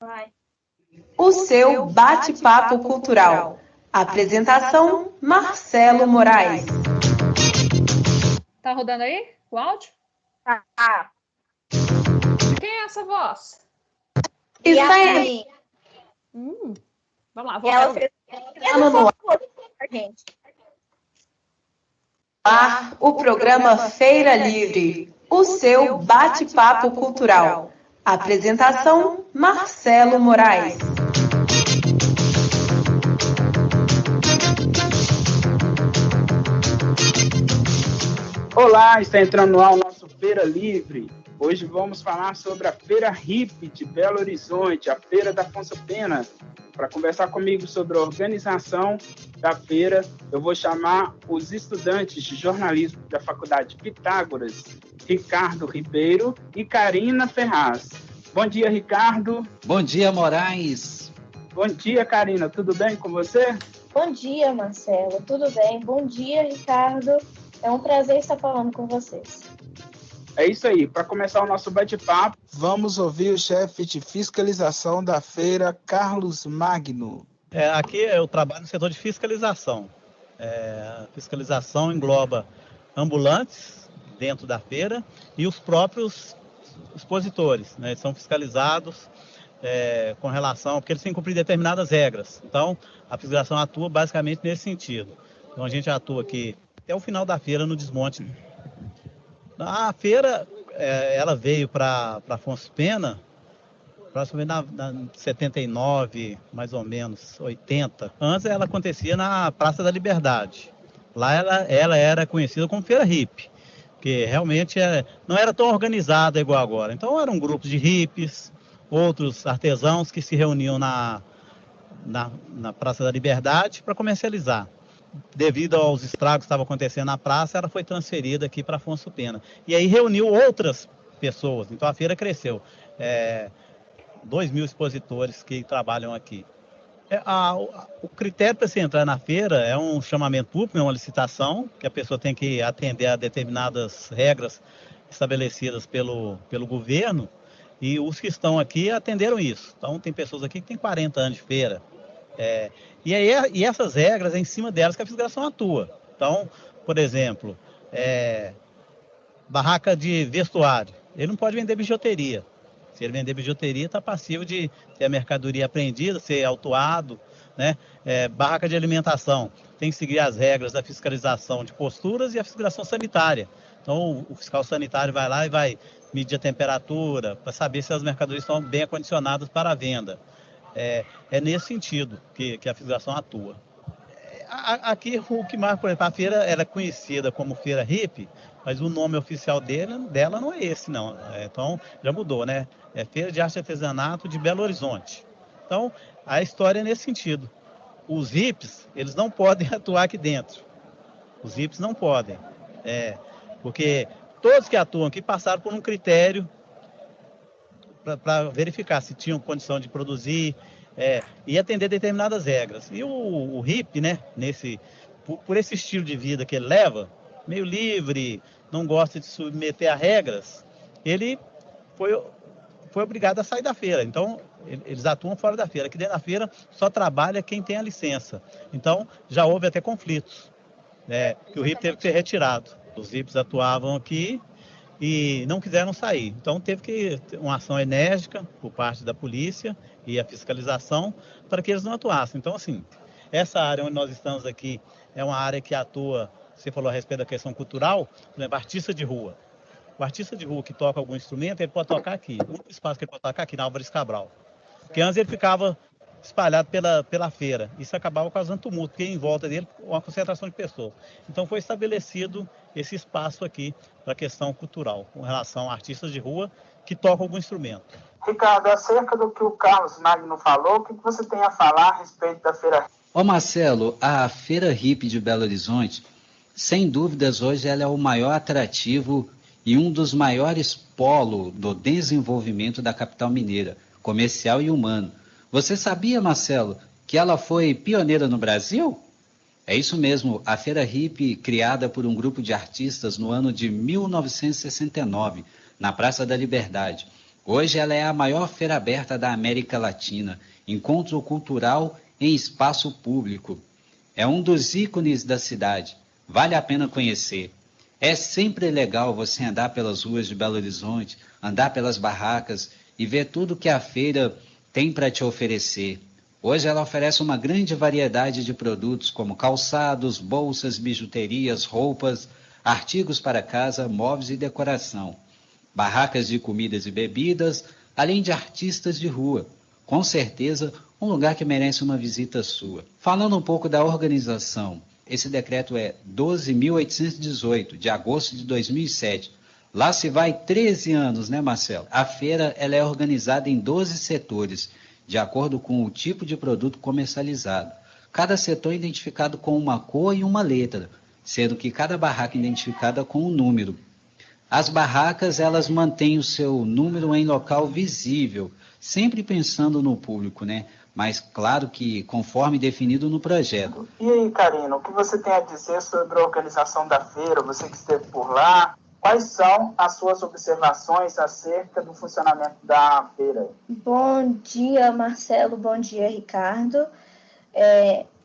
Vai. O seu bate-papo cultural. Apresentação, Marcelo Moraes. Tá rodando aí o áudio? Tá. Quem é essa voz? Está aí. Vamos lá, vou ela fez gente. O programa Feira Livre. O seu bate-papo cultural. Apresentação, Marcelo Moraes. Olá, está entrando no ar o nosso Feira Livre. Hoje vamos falar sobre a Feira HIP de Belo Horizonte, a Feira da Afonso Pena. Para conversar comigo sobre a organização da feira, eu vou chamar os estudantes de jornalismo da Faculdade Pitágoras, Ricardo Ribeiro e Karina Ferraz. Bom dia, Ricardo. Bom dia, Moraes. Bom dia, Karina. Tudo bem com você? Bom dia, Marcelo. Tudo bem? Bom dia, Ricardo. É um prazer estar falando com vocês. É isso aí. Para começar o nosso bate-papo, vamos ouvir o chefe de fiscalização da feira, Carlos Magno. Aqui eu trabalho no setor de fiscalização. Fiscalização engloba ambulantes dentro da feira e os próprios expositores, né? São fiscalizados com relação, porque eles têm que cumprir determinadas regras. Então, a fiscalização atua basicamente nesse sentido. Então, a gente atua aqui até o final da feira no desmonte. A feira, ela veio para Afonso Pena, praticamente na 79, mais ou menos, 80. Antes ela acontecia na Praça da Liberdade. Lá ela era conhecida como Feira HIP, que realmente não era tão organizada igual agora. Então eram grupos de hippies, outros artesãos que se reuniam na Praça da Liberdade para comercializar. Devido aos estragos que estavam acontecendo na praça, ela foi transferida aqui para Afonso Pena. E aí reuniu outras pessoas, então a feira cresceu. 2.000 expositores que trabalham aqui. O critério para você entrar na feira é um chamamento público, é uma licitação, que a pessoa tem que atender a determinadas regras estabelecidas pelo governo, e os que estão aqui atenderam isso. Então, tem pessoas aqui que têm 40 anos de feira. E essas regras, é em cima delas que a fiscalização atua. Então, por exemplo, barraca de vestuário, ele não pode vender bijuteria. Se ele vender bijuteria, está passivo de ter a mercadoria apreendida, ser autuado, né? Barraca de alimentação, tem que seguir as regras da fiscalização de posturas e a fiscalização sanitária. Então, o fiscal sanitário vai lá e vai medir a temperatura para saber se as mercadorias estão bem acondicionadas para a venda. É nesse sentido que a fiscalização atua. Aqui, o que mais, por exemplo, a feira era é conhecida como Feira Hippie, mas o nome oficial dela não é esse, não. Então, já mudou, né? É Feira de Arte e Artesanato de Belo Horizonte. Então, a história é nesse sentido. Os hippies, eles não podem atuar aqui dentro. Os hippies não podem. Porque todos que atuam aqui passaram por um critério para verificar se tinham condição de produzir e atender determinadas regras. E o hippie, né, por esse estilo de vida que ele leva, meio livre, não gosta de submeter a regras, ele foi obrigado a sair da feira. Então, eles atuam fora da feira. Aqui dentro da feira só trabalha quem tem a licença. Então, já houve até conflitos, que o hippie teve que ser retirado. Os hippies atuavam aqui e não quiseram sair. Então, teve que ter uma ação enérgica por parte da polícia e a fiscalização para que eles não atuassem. Então, assim, essa área onde nós estamos aqui é uma área que atua, você falou a respeito da questão cultural, por exemplo, artista de rua. O artista de rua que toca algum instrumento, ele pode tocar aqui. O único espaço que ele pode tocar aqui, na Álvares Cabral. Porque antes ele ficava espalhado pela feira. Isso acabava causando tumulto, porque em volta dele uma concentração de pessoas. Então foi estabelecido esse espaço aqui para a questão cultural, com relação a artistas de rua que tocam algum instrumento. Ricardo, acerca do que o Carlos Magno falou, o que você tem a falar a respeito da Feira? Marcelo, a Feira Hippie de Belo Horizonte, sem dúvidas, hoje ela é o maior atrativo e um dos maiores polos do desenvolvimento da capital mineira, comercial e humano. Você sabia, Marcelo, que ela foi pioneira no Brasil? É isso mesmo, a Feira Hippie, criada por um grupo de artistas no ano de 1969, na Praça da Liberdade. Hoje ela é a maior feira aberta da América Latina, encontro cultural em espaço público. É um dos ícones da cidade, vale a pena conhecer. É sempre legal você andar pelas ruas de Belo Horizonte, andar pelas barracas e ver tudo que a feira tem para te oferecer. Hoje ela oferece uma grande variedade de produtos como calçados, bolsas, bijuterias, roupas, artigos para casa, móveis e decoração. Barracas de comidas e bebidas, além de artistas de rua. Com certeza, um lugar que merece uma visita sua. Falando um pouco da organização, esse decreto é 12.818, de agosto de 2007. Lá se vai 13 anos, né, Marcelo? A feira ela é organizada em 12 setores, de acordo com o tipo de produto comercializado. Cada setor é identificado com uma cor e uma letra, sendo que cada barraca é identificada com um número. As barracas, elas mantêm o seu número em local visível, sempre pensando no público, né? Mas claro que conforme definido no projeto. E aí, Karina, o que você tem a dizer sobre a organização da feira? Você que esteve por lá, quais são as suas observações acerca do funcionamento da feira? Bom dia, Marcelo. Bom dia, Ricardo.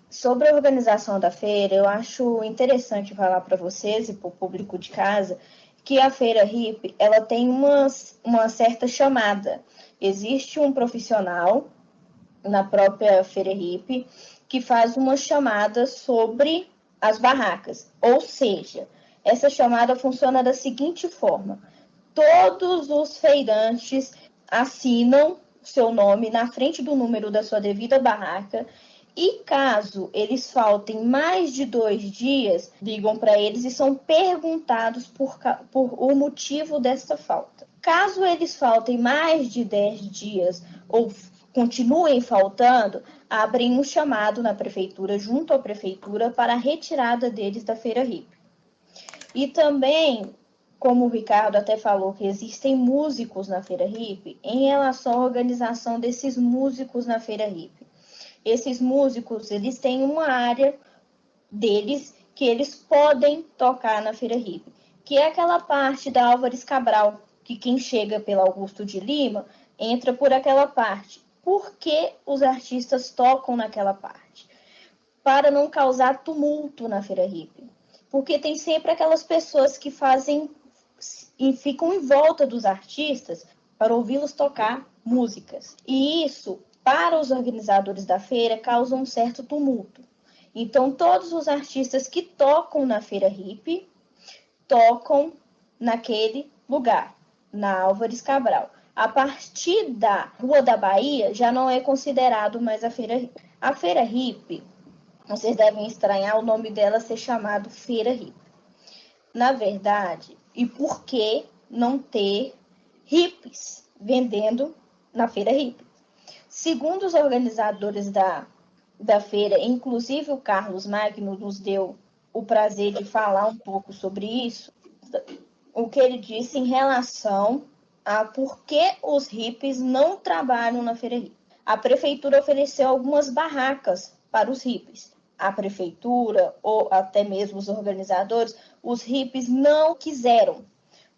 Sobre a organização da feira, eu acho interessante falar para vocês e para o público de casa que a Feira Hippie, ela tem uma certa chamada. Existe um profissional na própria Feira Hippie que faz uma chamada sobre as barracas. Ou seja, essa chamada funciona da seguinte forma: todos os feirantes assinam seu nome na frente do número da sua devida barraca e caso eles faltem mais de 2 dias, ligam para eles e são perguntados por o motivo dessa falta. Caso eles faltem mais de 10 dias ou continuem faltando, abrem um chamado na prefeitura, junto à prefeitura, para a retirada deles da Feira Hippie. E também, como o Ricardo até falou, que existem músicos na Feira Hippie, em relação à organização desses músicos na Feira Hippie. esses músicos, eles têm uma área deles que eles podem tocar na Feira Hippie, que é aquela parte da Álvares Cabral, que quem chega pela Augusto de Lima entra por aquela parte. Por que os artistas tocam naquela parte? Para não causar tumulto na Feira Hippie. Porque tem sempre aquelas pessoas que fazem e ficam em volta dos artistas para ouvi-los tocar músicas. E isso, para os organizadores da feira, causa um certo tumulto. Então, todos os artistas que tocam na Feira Hippie tocam naquele lugar, na Álvares Cabral. A partir da Rua da Bahia, já não é considerado mais a Feira Hippie. A Feira Hippie, vocês devem estranhar o nome dela ser chamado Feira Hippie. Na verdade, e por que não ter hippies vendendo na Feira Hippie? Segundo os organizadores da feira, inclusive o Carlos Magno nos deu o prazer de falar um pouco sobre isso, o que ele disse em relação a por que os hippies não trabalham na Feira Hippie. A prefeitura ofereceu algumas barracas para os hippies. A prefeitura, ou até mesmo os organizadores, os hippies não quiseram,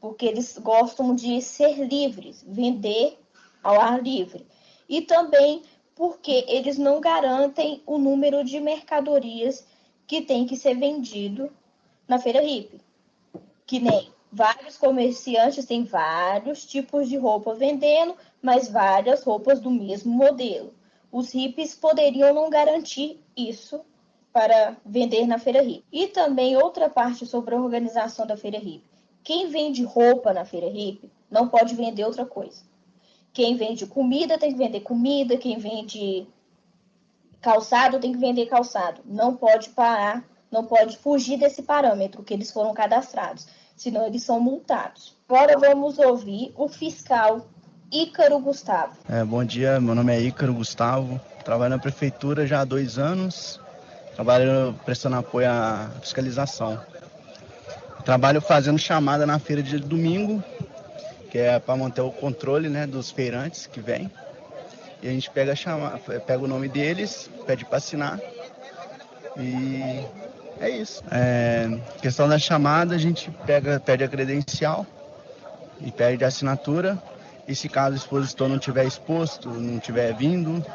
porque eles gostam de ser livres, vender ao ar livre. E também porque eles não garantem o número de mercadorias que tem que ser vendido na Feira Hippie. Que nem vários comerciantes têm vários tipos de roupa vendendo, mas várias roupas do mesmo modelo. Os hippies poderiam não garantir isso para vender na Feira Hippie. E também outra parte sobre a organização da Feira Hippie. Quem vende roupa na Feira Hippie não pode vender outra coisa. Quem vende comida tem que vender comida, quem vende calçado tem que vender calçado. Não pode parar, não pode fugir desse parâmetro que eles foram cadastrados, senão eles são multados. Agora vamos ouvir o fiscal Ícaro Gustavo. Bom dia, meu nome é Ícaro Gustavo, trabalho na prefeitura já há 2 anos, trabalho prestando apoio à fiscalização. Trabalho fazendo chamada na feira de domingo, que é para manter o controle, né, dos feirantes que vêm. E a gente pega o nome deles, pede para assinar. E é isso. Questão da chamada, a gente pede a credencial e pede a assinatura. E se caso o expositor não tiver exposto, não tiver vindo,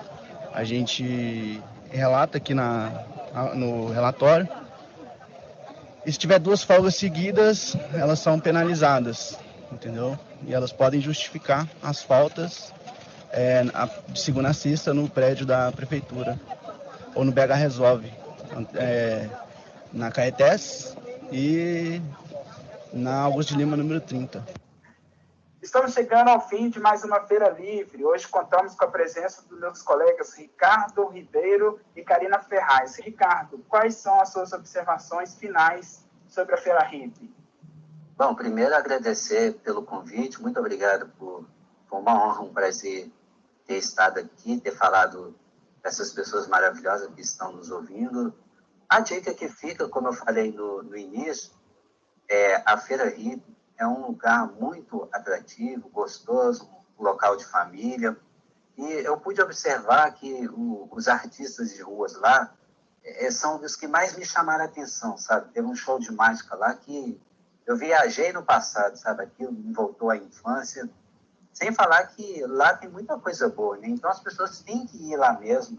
a gente relata aqui no relatório. E se tiver 2 folgas seguidas, elas são penalizadas, entendeu? E elas podem justificar as faltas de segunda a sexta no prédio da prefeitura ou no BH Resolve, na Caetés e na Augusto de Lima, número 30. Estamos chegando ao fim de mais uma Feira Livre. Hoje contamos com a presença dos meus colegas Ricardo Ribeiro e Karina Ferraz. Ricardo, quais são as suas observações finais sobre a Feira Hippie? Bom, primeiro agradecer pelo convite. Muito obrigado foi uma honra, um prazer ter estado aqui, ter falado dessas pessoas maravilhosas que estão nos ouvindo. A dica que fica, como eu falei no início, a Feira Hippie é um lugar muito atrativo, gostoso, um local de família. E eu pude observar que os artistas de ruas lá são os que mais me chamaram a atenção, sabe? Teve um show de mágica lá que eu viajei no passado, sabe? Aquilo me voltou à infância. Sem falar que lá tem muita coisa boa, né? Então as pessoas têm que ir lá mesmo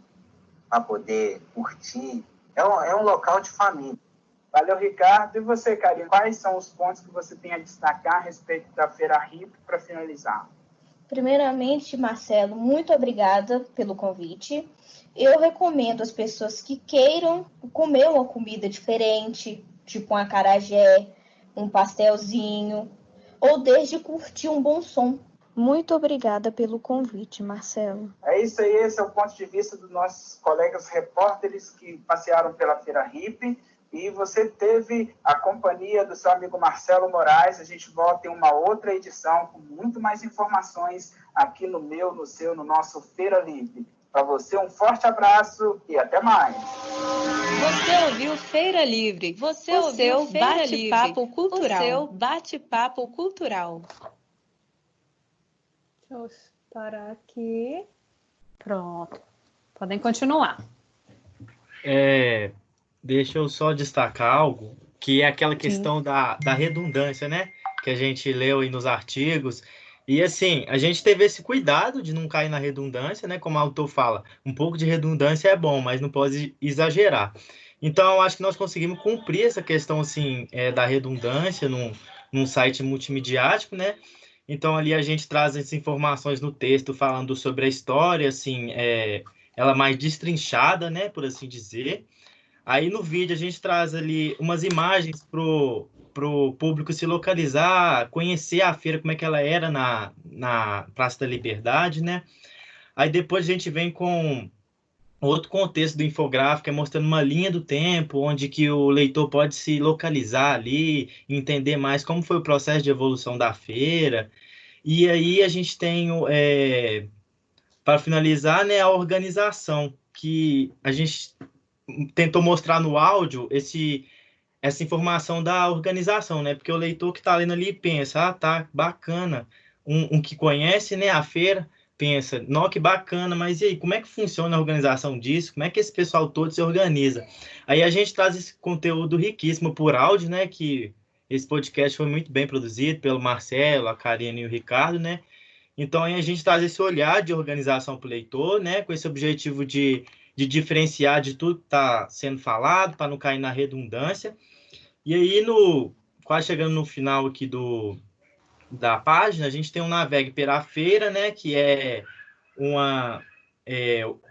para poder curtir. É um local de família. Valeu, Ricardo. E você, Karina, quais são os pontos que você tem a destacar a respeito da Feira Hippie para finalizar? Primeiramente, Marcelo, muito obrigada pelo convite. Eu recomendo às pessoas que queiram comer uma comida diferente, tipo um acarajé, um pastelzinho, ou desde curtir um bom som. Muito obrigada pelo convite, Marcelo. É isso aí, esse é o ponto de vista dos nossos colegas repórteres que passearam pela Feira Hippie. E você teve a companhia do seu amigo Marcelo Moraes. A gente volta em uma outra edição com muito mais informações aqui no nosso Feira Livre. Para você, um forte abraço e até mais. Você ouviu Feira Livre. Você ouviu Bate-Papo Cultural. O seu Bate-Papo Cultural. Deixa eu parar aqui. Pronto. Podem continuar. Deixa eu só destacar algo, que é aquela questão da redundância, né? Que a gente leu aí nos artigos. E assim, a gente teve esse cuidado de não cair na redundância, né? Como o autor fala, um pouco de redundância é bom, mas não pode exagerar. Então, eu acho que nós conseguimos cumprir essa questão assim, da redundância num site multimediático, né? Então, ali a gente traz as informações no texto falando sobre a história, assim, ela mais destrinchada, né? Por assim dizer. Aí no vídeo a gente traz ali umas imagens pro público se localizar, conhecer a feira, como é que ela era na Praça da Liberdade, né? Aí depois a gente vem com outro contexto do infográfico, mostrando uma linha do tempo, onde que o leitor pode se localizar ali, entender mais como foi o processo de evolução da feira. E aí a gente tem, para finalizar, né, a organização, que a gente tentou mostrar no áudio essa informação da organização, né? Porque o leitor que está lendo ali pensa, tá bacana. Um que conhece, né, a feira, pensa, não, que bacana, mas e aí, como é que funciona a organização disso? Como é que esse pessoal todo se organiza? Aí a gente traz esse conteúdo riquíssimo por áudio, né? Que esse podcast foi muito bem produzido pelo Marcelo, a Karine e o Ricardo, né? Então aí a gente traz esse olhar de organização para o leitor, né? Com esse objetivo de diferenciar de tudo que está sendo falado, para não cair na redundância. E aí, quase chegando no final aqui da página, a gente tem um Navegue pela Feira, né, que a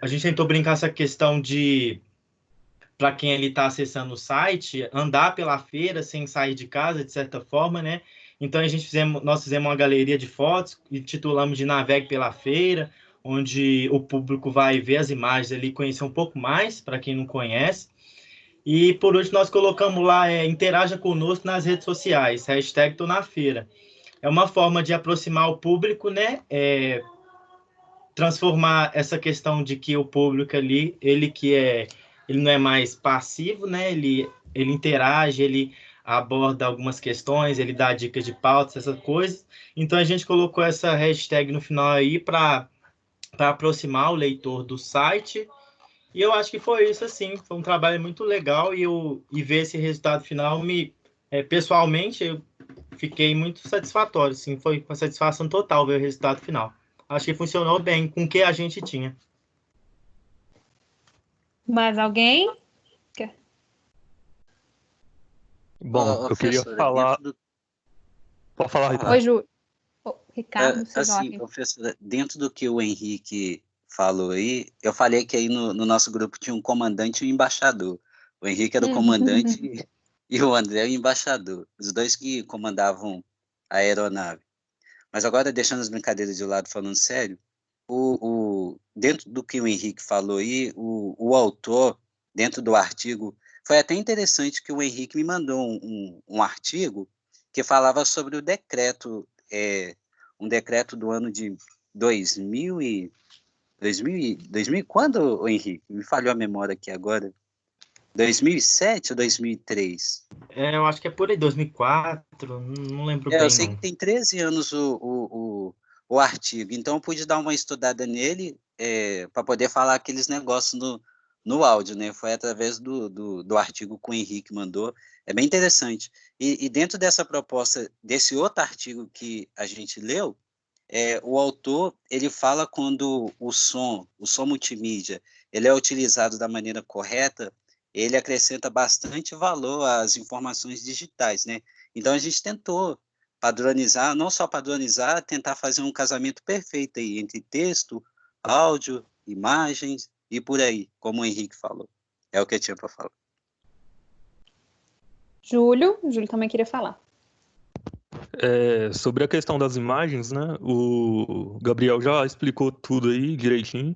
gente tentou brincar essa questão de, para quem ele está acessando o site, andar pela feira sem sair de casa, de certa forma, né? Então, nós fizemos uma galeria de fotos e titulamos de Navegue pela Feira, onde o público vai ver as imagens ali, conhecer um pouco mais, para quem não conhece. E, por último, nós colocamos lá, interaja conosco nas redes sociais, hashtag Tô na Feira. É uma forma de aproximar o público, né? Transformar essa questão de que o público ali, ele não é mais passivo, né? Ele interage, ele aborda algumas questões, ele dá dicas de pautas, essas coisas. Então, a gente colocou essa hashtag no final aí para aproximar o leitor do site. E eu acho que foi isso, assim, foi um trabalho muito legal e ver esse resultado final pessoalmente, eu fiquei muito satisfatório, assim, foi uma satisfação total ver o resultado final. Acho que funcionou bem com o que a gente tinha. Mais alguém? Bom, eu queria falar... Pode falar, Ricardo. Oi, Ju. Ricardo, assim, professora, dentro do que o Henrique falou aí, eu falei que aí no nosso grupo tinha um comandante e um embaixador. O Henrique era o comandante e o André o embaixador. Os dois que comandavam a aeronave. Mas agora, deixando as brincadeiras de lado, falando sério, dentro do que o Henrique falou aí, o autor, dentro do artigo, foi até interessante que o Henrique me mandou um artigo que falava sobre o decreto, um decreto do ano de 2000 quando, Henrique? Me falhou a memória aqui agora. 2007 ou 2003? Eu acho que é por aí, 2004, não lembro bem. Eu sei que tem 13 anos o artigo, então eu pude dar uma estudada nele para poder falar aqueles negócios no áudio, né? Foi através do artigo que o Henrique mandou. É bem interessante. E dentro dessa proposta, desse outro artigo que a gente leu, o autor, ele fala quando o som multimídia, ele é utilizado da maneira correta, ele acrescenta bastante valor às informações digitais, né? Então, a gente tentou padronizar, não só padronizar, tentar fazer um casamento perfeito aí entre texto, áudio, imagens e por aí, como o Henrique falou. É o que eu tinha para falar. Júlio também queria falar. Sobre a questão das imagens, né? O Gabriel já explicou tudo aí direitinho.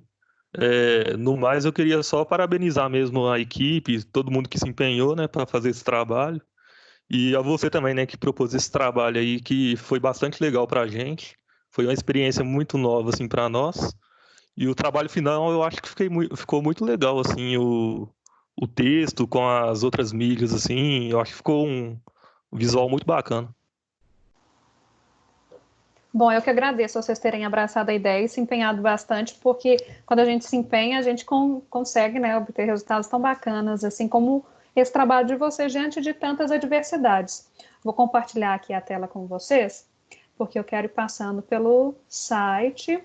No mais, eu queria só parabenizar mesmo a equipe, todo mundo que se empenhou, né, para fazer esse trabalho. E a você também, né, que propôs esse trabalho aí, que foi bastante legal para a gente. Foi uma experiência muito nova, assim, para nós. E o trabalho final, eu acho que ficou muito legal, assim, o texto com as outras mídias, assim. Eu acho que ficou um visual muito bacana. Bom, eu que agradeço vocês terem abraçado a ideia e se empenhado bastante, porque quando a gente se empenha, a gente consegue, né, obter resultados tão bacanas, assim como esse trabalho de vocês diante de tantas adversidades. Vou compartilhar aqui a tela com vocês, porque eu quero ir passando pelo site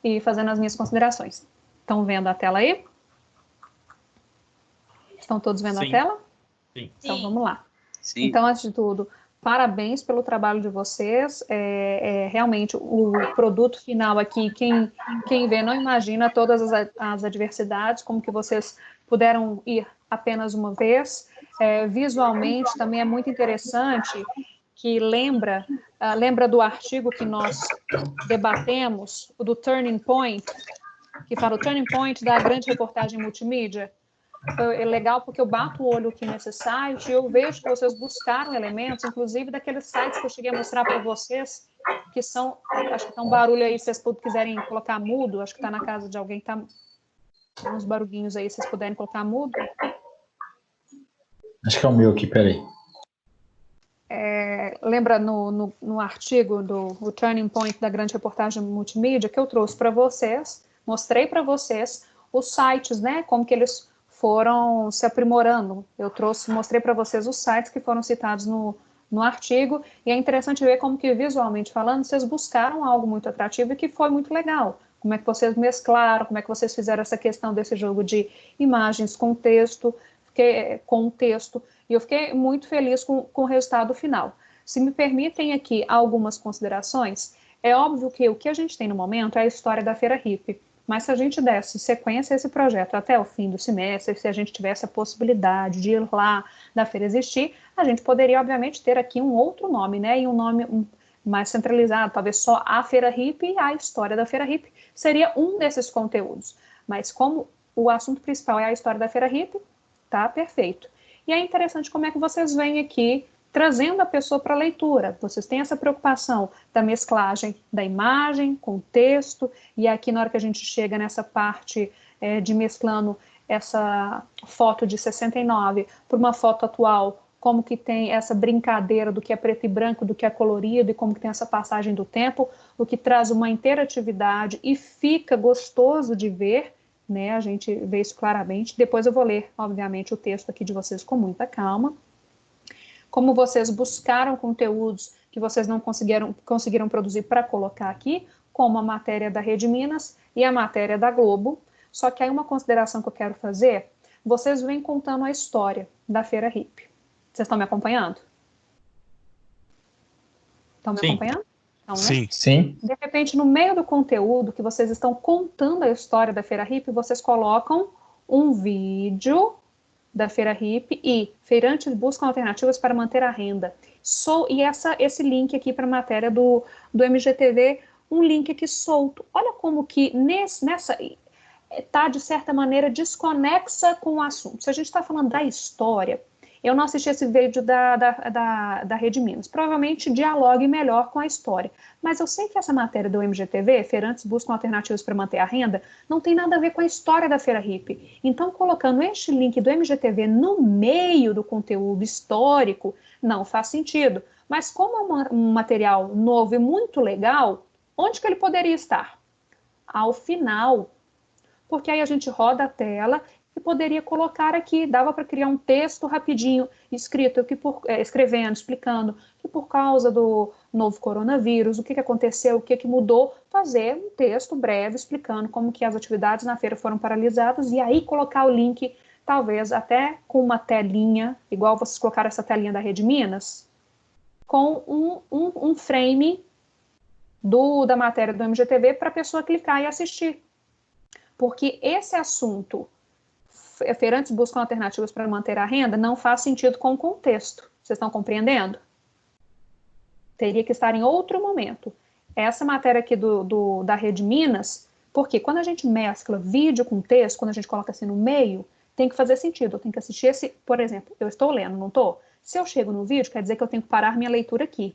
e fazendo as minhas considerações. Estão vendo a tela aí? Estão todos vendo a tela? Sim. Então, vamos lá. Sim. Então, antes de tudo, parabéns pelo trabalho de vocês. Realmente, o produto final aqui, quem vê não imagina todas as adversidades, como que vocês puderam ir apenas uma vez. Visualmente, também é muito interessante, que lembra do artigo que nós debatemos, o do Turning Point, que fala o Turning Point da grande reportagem multimídia. É legal porque eu bato o olho aqui nesse site e eu vejo que vocês buscaram elementos, inclusive daqueles sites que eu cheguei a mostrar para vocês, que são, acho que tá um barulho aí, se vocês quiserem colocar mudo, acho que está na casa de alguém, tá uns barulhinhos aí, se vocês puderem colocar mudo. Acho que é o meu aqui, peraí. Lembra no artigo do Turning Point da grande reportagem multimídia que eu trouxe para vocês, mostrei para vocês os sites, né, como que eles foram se aprimorando. Eu mostrei para vocês os sites que foram citados no artigo, e é interessante ver como que, visualmente falando, vocês buscaram algo muito atrativo e que foi muito legal. Como é que vocês mesclaram, como é que vocês fizeram essa questão desse jogo de imagens com texto, e eu fiquei muito feliz com o resultado final. Se me permitem aqui algumas considerações, é óbvio que o que a gente tem no momento é a história da Feira Hippie, mas se a gente desse sequência a esse projeto até o fim do semestre, se a gente tivesse a possibilidade de ir lá da feira existir, a gente poderia, obviamente, ter aqui um outro nome, né, e um nome mais centralizado, talvez só a Feira Hippie e a história da Feira Hippie seria um desses conteúdos. Mas como o assunto principal é a história da Feira Hippie, tá perfeito. E é interessante como é que vocês vêm aqui trazendo a pessoa para a leitura. Vocês têm essa preocupação da mesclagem da imagem com o texto, e aqui na hora que a gente chega nessa parte de mesclando essa foto de 69 por uma foto atual, como que tem essa brincadeira do que é preto e branco, do que é colorido, e como que tem essa passagem do tempo, o que traz uma interatividade e fica gostoso de ver, né? A gente vê isso claramente. Depois eu vou ler, obviamente, o texto aqui de vocês com muita calma. Como vocês buscaram conteúdos que vocês não conseguiram produzir para colocar aqui, como a matéria da Rede Minas e a matéria da Globo. Só que aí uma consideração que eu quero fazer, vocês vêm contando a história da Feira Hippie. Vocês estão me acompanhando? Estão me acompanhando? Então, né? Sim. Sim. De repente, no meio do conteúdo que vocês estão contando a história da Feira Hippie, vocês colocam um vídeo da Feira Hippie e feirantes buscam alternativas para manter a renda. E esse link aqui para a matéria do MGTV, um link aqui solto. Olha como que nessa está, de certa maneira, desconexa com o assunto. Se a gente está falando da história, eu não assisti esse vídeo da Rede Minas. Provavelmente dialogue melhor com a história. Mas eu sei que essa matéria do MGTV, feirantes buscam alternativas para manter a renda, não tem nada a ver com a história da Feira Hippie. Então, colocando este link do MGTV no meio do conteúdo histórico, não faz sentido. Mas como é um material novo e muito legal, onde que ele poderia estar? Ao final. Porque aí a gente roda a tela e poderia colocar aqui, dava para criar um texto rapidinho, escrito, escrevendo, explicando que por causa do novo coronavírus, o que aconteceu, o que mudou, fazer um texto breve explicando como que as atividades na feira foram paralisadas, e aí colocar o link, talvez até com uma telinha, igual vocês colocaram essa telinha da Rede Minas, com um frame da matéria do MGTV para a pessoa clicar e assistir. Porque esse assunto, feirantes buscam alternativas para manter a renda, não faz sentido com o contexto. Vocês estão compreendendo? Teria que estar em outro momento. Essa matéria aqui da Rede Minas, porque quando a gente mescla vídeo com texto, quando a gente coloca assim no meio, tem que fazer sentido. Eu tenho que assistir esse, por exemplo, eu estou lendo, não estou? Se eu chego no vídeo, quer dizer que eu tenho que parar minha leitura aqui.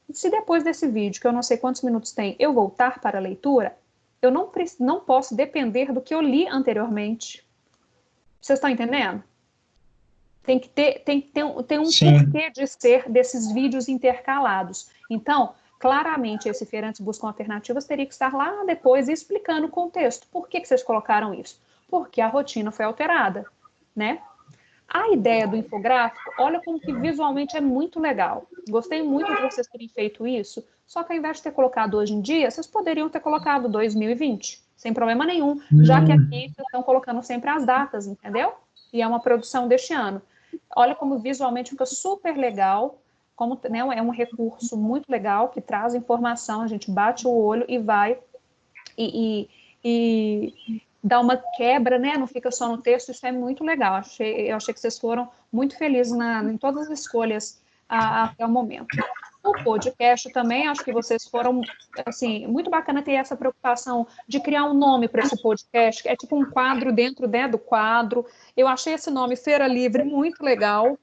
E se depois desse vídeo, que eu não sei quantos minutos tem, eu voltar para a leitura, eu não posso depender do que eu li anteriormente. Vocês estão entendendo? Tem que ter um porquê de ser desses vídeos intercalados. Então, claramente esse Feirantes Buscam Alternativas teria que estar lá depois explicando o contexto. Por que vocês colocaram isso? Porque a rotina foi alterada, né? A ideia do infográfico, olha como que visualmente é muito legal. Gostei muito de vocês terem feito isso, só que ao invés de ter colocado hoje em dia, vocês poderiam ter colocado 2020, sem problema nenhum, já que aqui vocês estão colocando sempre as datas, entendeu? E é uma produção deste ano. Olha como visualmente fica super legal, como, né, é um recurso muito legal que traz informação, a gente bate o olho e vai e dá uma quebra, né? Não fica só no texto, isso é muito legal. Eu achei que vocês foram muito felizes em todas as escolhas até o momento. O podcast também, acho que vocês foram, assim, muito bacana ter essa preocupação de criar um nome para esse podcast, é tipo um quadro dentro, né, do quadro. Eu achei esse nome Feira Livre muito legal.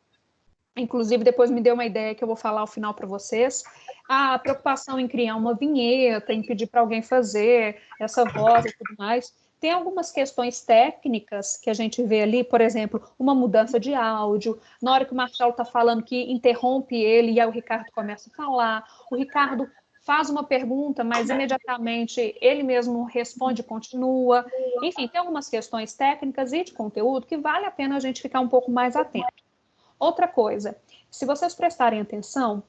Inclusive, depois me deu uma ideia que eu vou falar ao final para vocês. A preocupação em criar uma vinheta, em pedir para alguém fazer essa voz e tudo mais. Tem algumas questões técnicas que a gente vê ali, por exemplo, uma mudança de áudio. Na hora que o Marcelo está falando que interrompe ele e aí o Ricardo começa a falar. O Ricardo faz uma pergunta, mas imediatamente ele mesmo responde e continua. Enfim, tem algumas questões técnicas e de conteúdo que vale a pena a gente ficar um pouco mais atento. Outra coisa, se vocês prestarem atenção,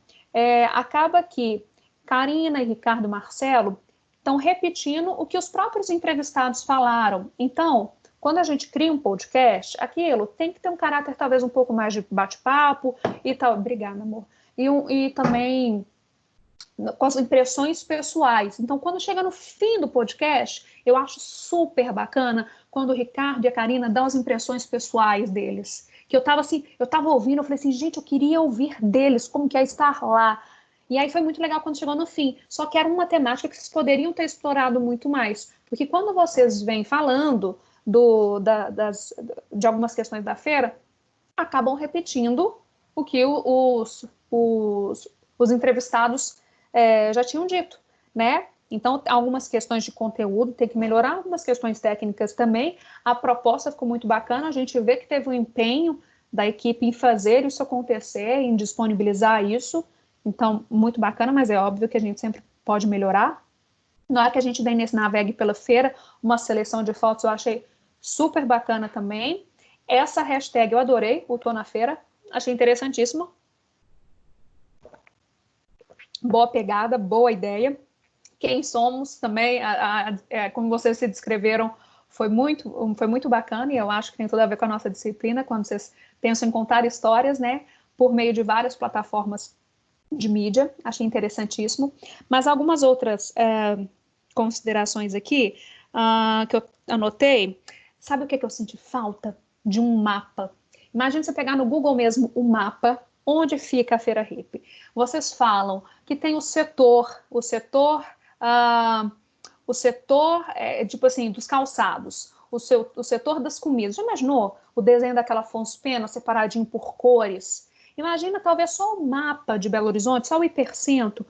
acaba que Karina e Ricardo Marcelo estão repetindo o que os próprios entrevistados falaram. Então, quando a gente cria um podcast, aquilo tem que ter um caráter talvez um pouco mais de bate-papo e tal. Obrigada, amor. E também com as impressões pessoais. Então, quando chega no fim do podcast, eu acho super bacana quando o Ricardo e a Karina dão as impressões pessoais deles. Que eu tava ouvindo, eu falei assim, gente, eu queria ouvir deles, como que é estar lá. E aí foi muito legal quando chegou no fim. Só que era uma temática que vocês poderiam ter explorado muito mais. Porque quando vocês vêm falando de algumas questões da feira, acabam repetindo o que os entrevistados já tinham dito, né? Então, algumas questões de conteúdo tem que melhorar, algumas questões técnicas também. A proposta ficou muito bacana, a gente vê que teve um empenho da equipe em fazer isso acontecer, em disponibilizar isso. Então, muito bacana, mas é óbvio que a gente sempre pode melhorar. Na hora que a gente vem nesse Navegue pela Feira, uma seleção de fotos eu achei super bacana também. Essa hashtag eu adorei, o Tô na Feira, achei interessantíssimo. Boa pegada, boa ideia. Quem somos também, como vocês se descreveram, foi muito bacana, e eu acho que tem tudo a ver com a nossa disciplina, quando vocês pensam em contar histórias, né, por meio de várias plataformas de mídia, achei interessantíssimo. Mas algumas outras considerações aqui que eu anotei. Sabe o que eu senti falta? De um mapa. Imagina você pegar no Google mesmo o mapa, onde fica a Feira Hippie. Vocês falam que tem o setor tipo assim, dos calçados, o setor das comidas. Já imaginou o desenho daquela Afonso Pena separadinho por cores? Imagina talvez só o mapa de Belo Horizonte, só o hipercentro,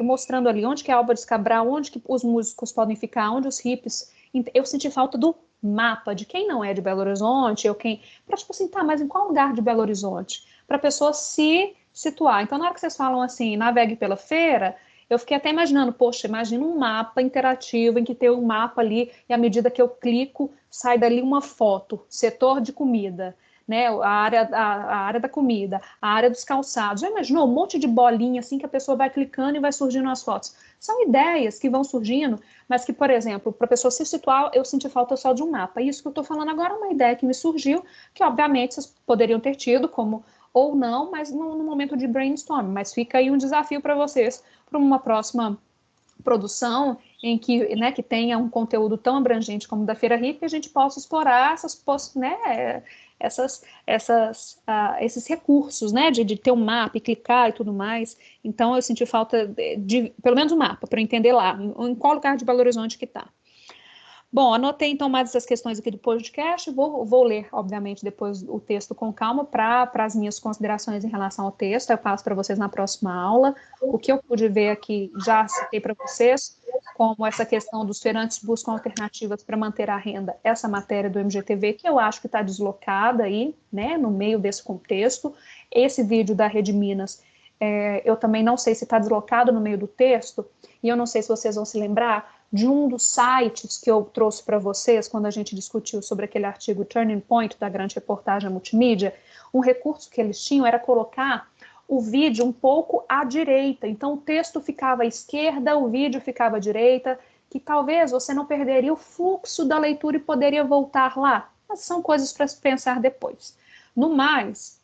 mostrando ali onde que é Álvares Cabral, onde que os músicos podem ficar, onde os hippies. Eu senti falta do mapa de quem não é de Belo Horizonte, ou quem... Para tipo assim, tá, mas em qual lugar de Belo Horizonte? Para a pessoa se situar. Então, na hora que vocês falam assim, navegue pela feira, eu fiquei até imaginando, poxa, imagina um mapa interativo em que tem um mapa ali e à medida que eu clico, sai dali uma foto, setor de comida, né, a área da comida, a área dos calçados. Já imaginou um monte de bolinha assim que a pessoa vai clicando e vai surgindo as fotos? São ideias que vão surgindo, mas que, por exemplo, para a pessoa se situar, eu senti falta só de um mapa. E isso que eu estou falando agora é uma ideia que me surgiu, que obviamente vocês poderiam ter tido como ou não, mas no momento de brainstorm. Mas fica aí um desafio para vocês, para uma próxima produção em que, né, que tenha um conteúdo tão abrangente como o da Feira Hippie, a gente possa explorar esses recursos, né, de ter um mapa e clicar e tudo mais. Então, eu senti falta de pelo menos um mapa, para entender lá, em qual lugar de Belo Horizonte que está. Bom, anotei então mais essas questões aqui do podcast, vou ler, obviamente, depois o texto com calma para as minhas considerações em relação ao texto, eu passo para vocês na próxima aula. O que eu pude ver aqui, já citei para vocês, como essa questão dos feirantes buscam alternativas para manter a renda, essa matéria do MGTV, que eu acho que está deslocada aí, né, no meio desse contexto. Esse vídeo da Rede Minas, eu também não sei se está deslocado no meio do texto, e eu não sei se vocês vão se lembrar de um dos sites que eu trouxe para vocês quando a gente discutiu sobre aquele artigo Turning Point da grande reportagem multimídia. Um recurso que eles tinham era colocar o vídeo um pouco à direita, então o texto ficava à esquerda, o vídeo ficava à direita, que talvez você não perderia o fluxo da leitura e poderia voltar lá. Mas são coisas para se pensar depois. No mais,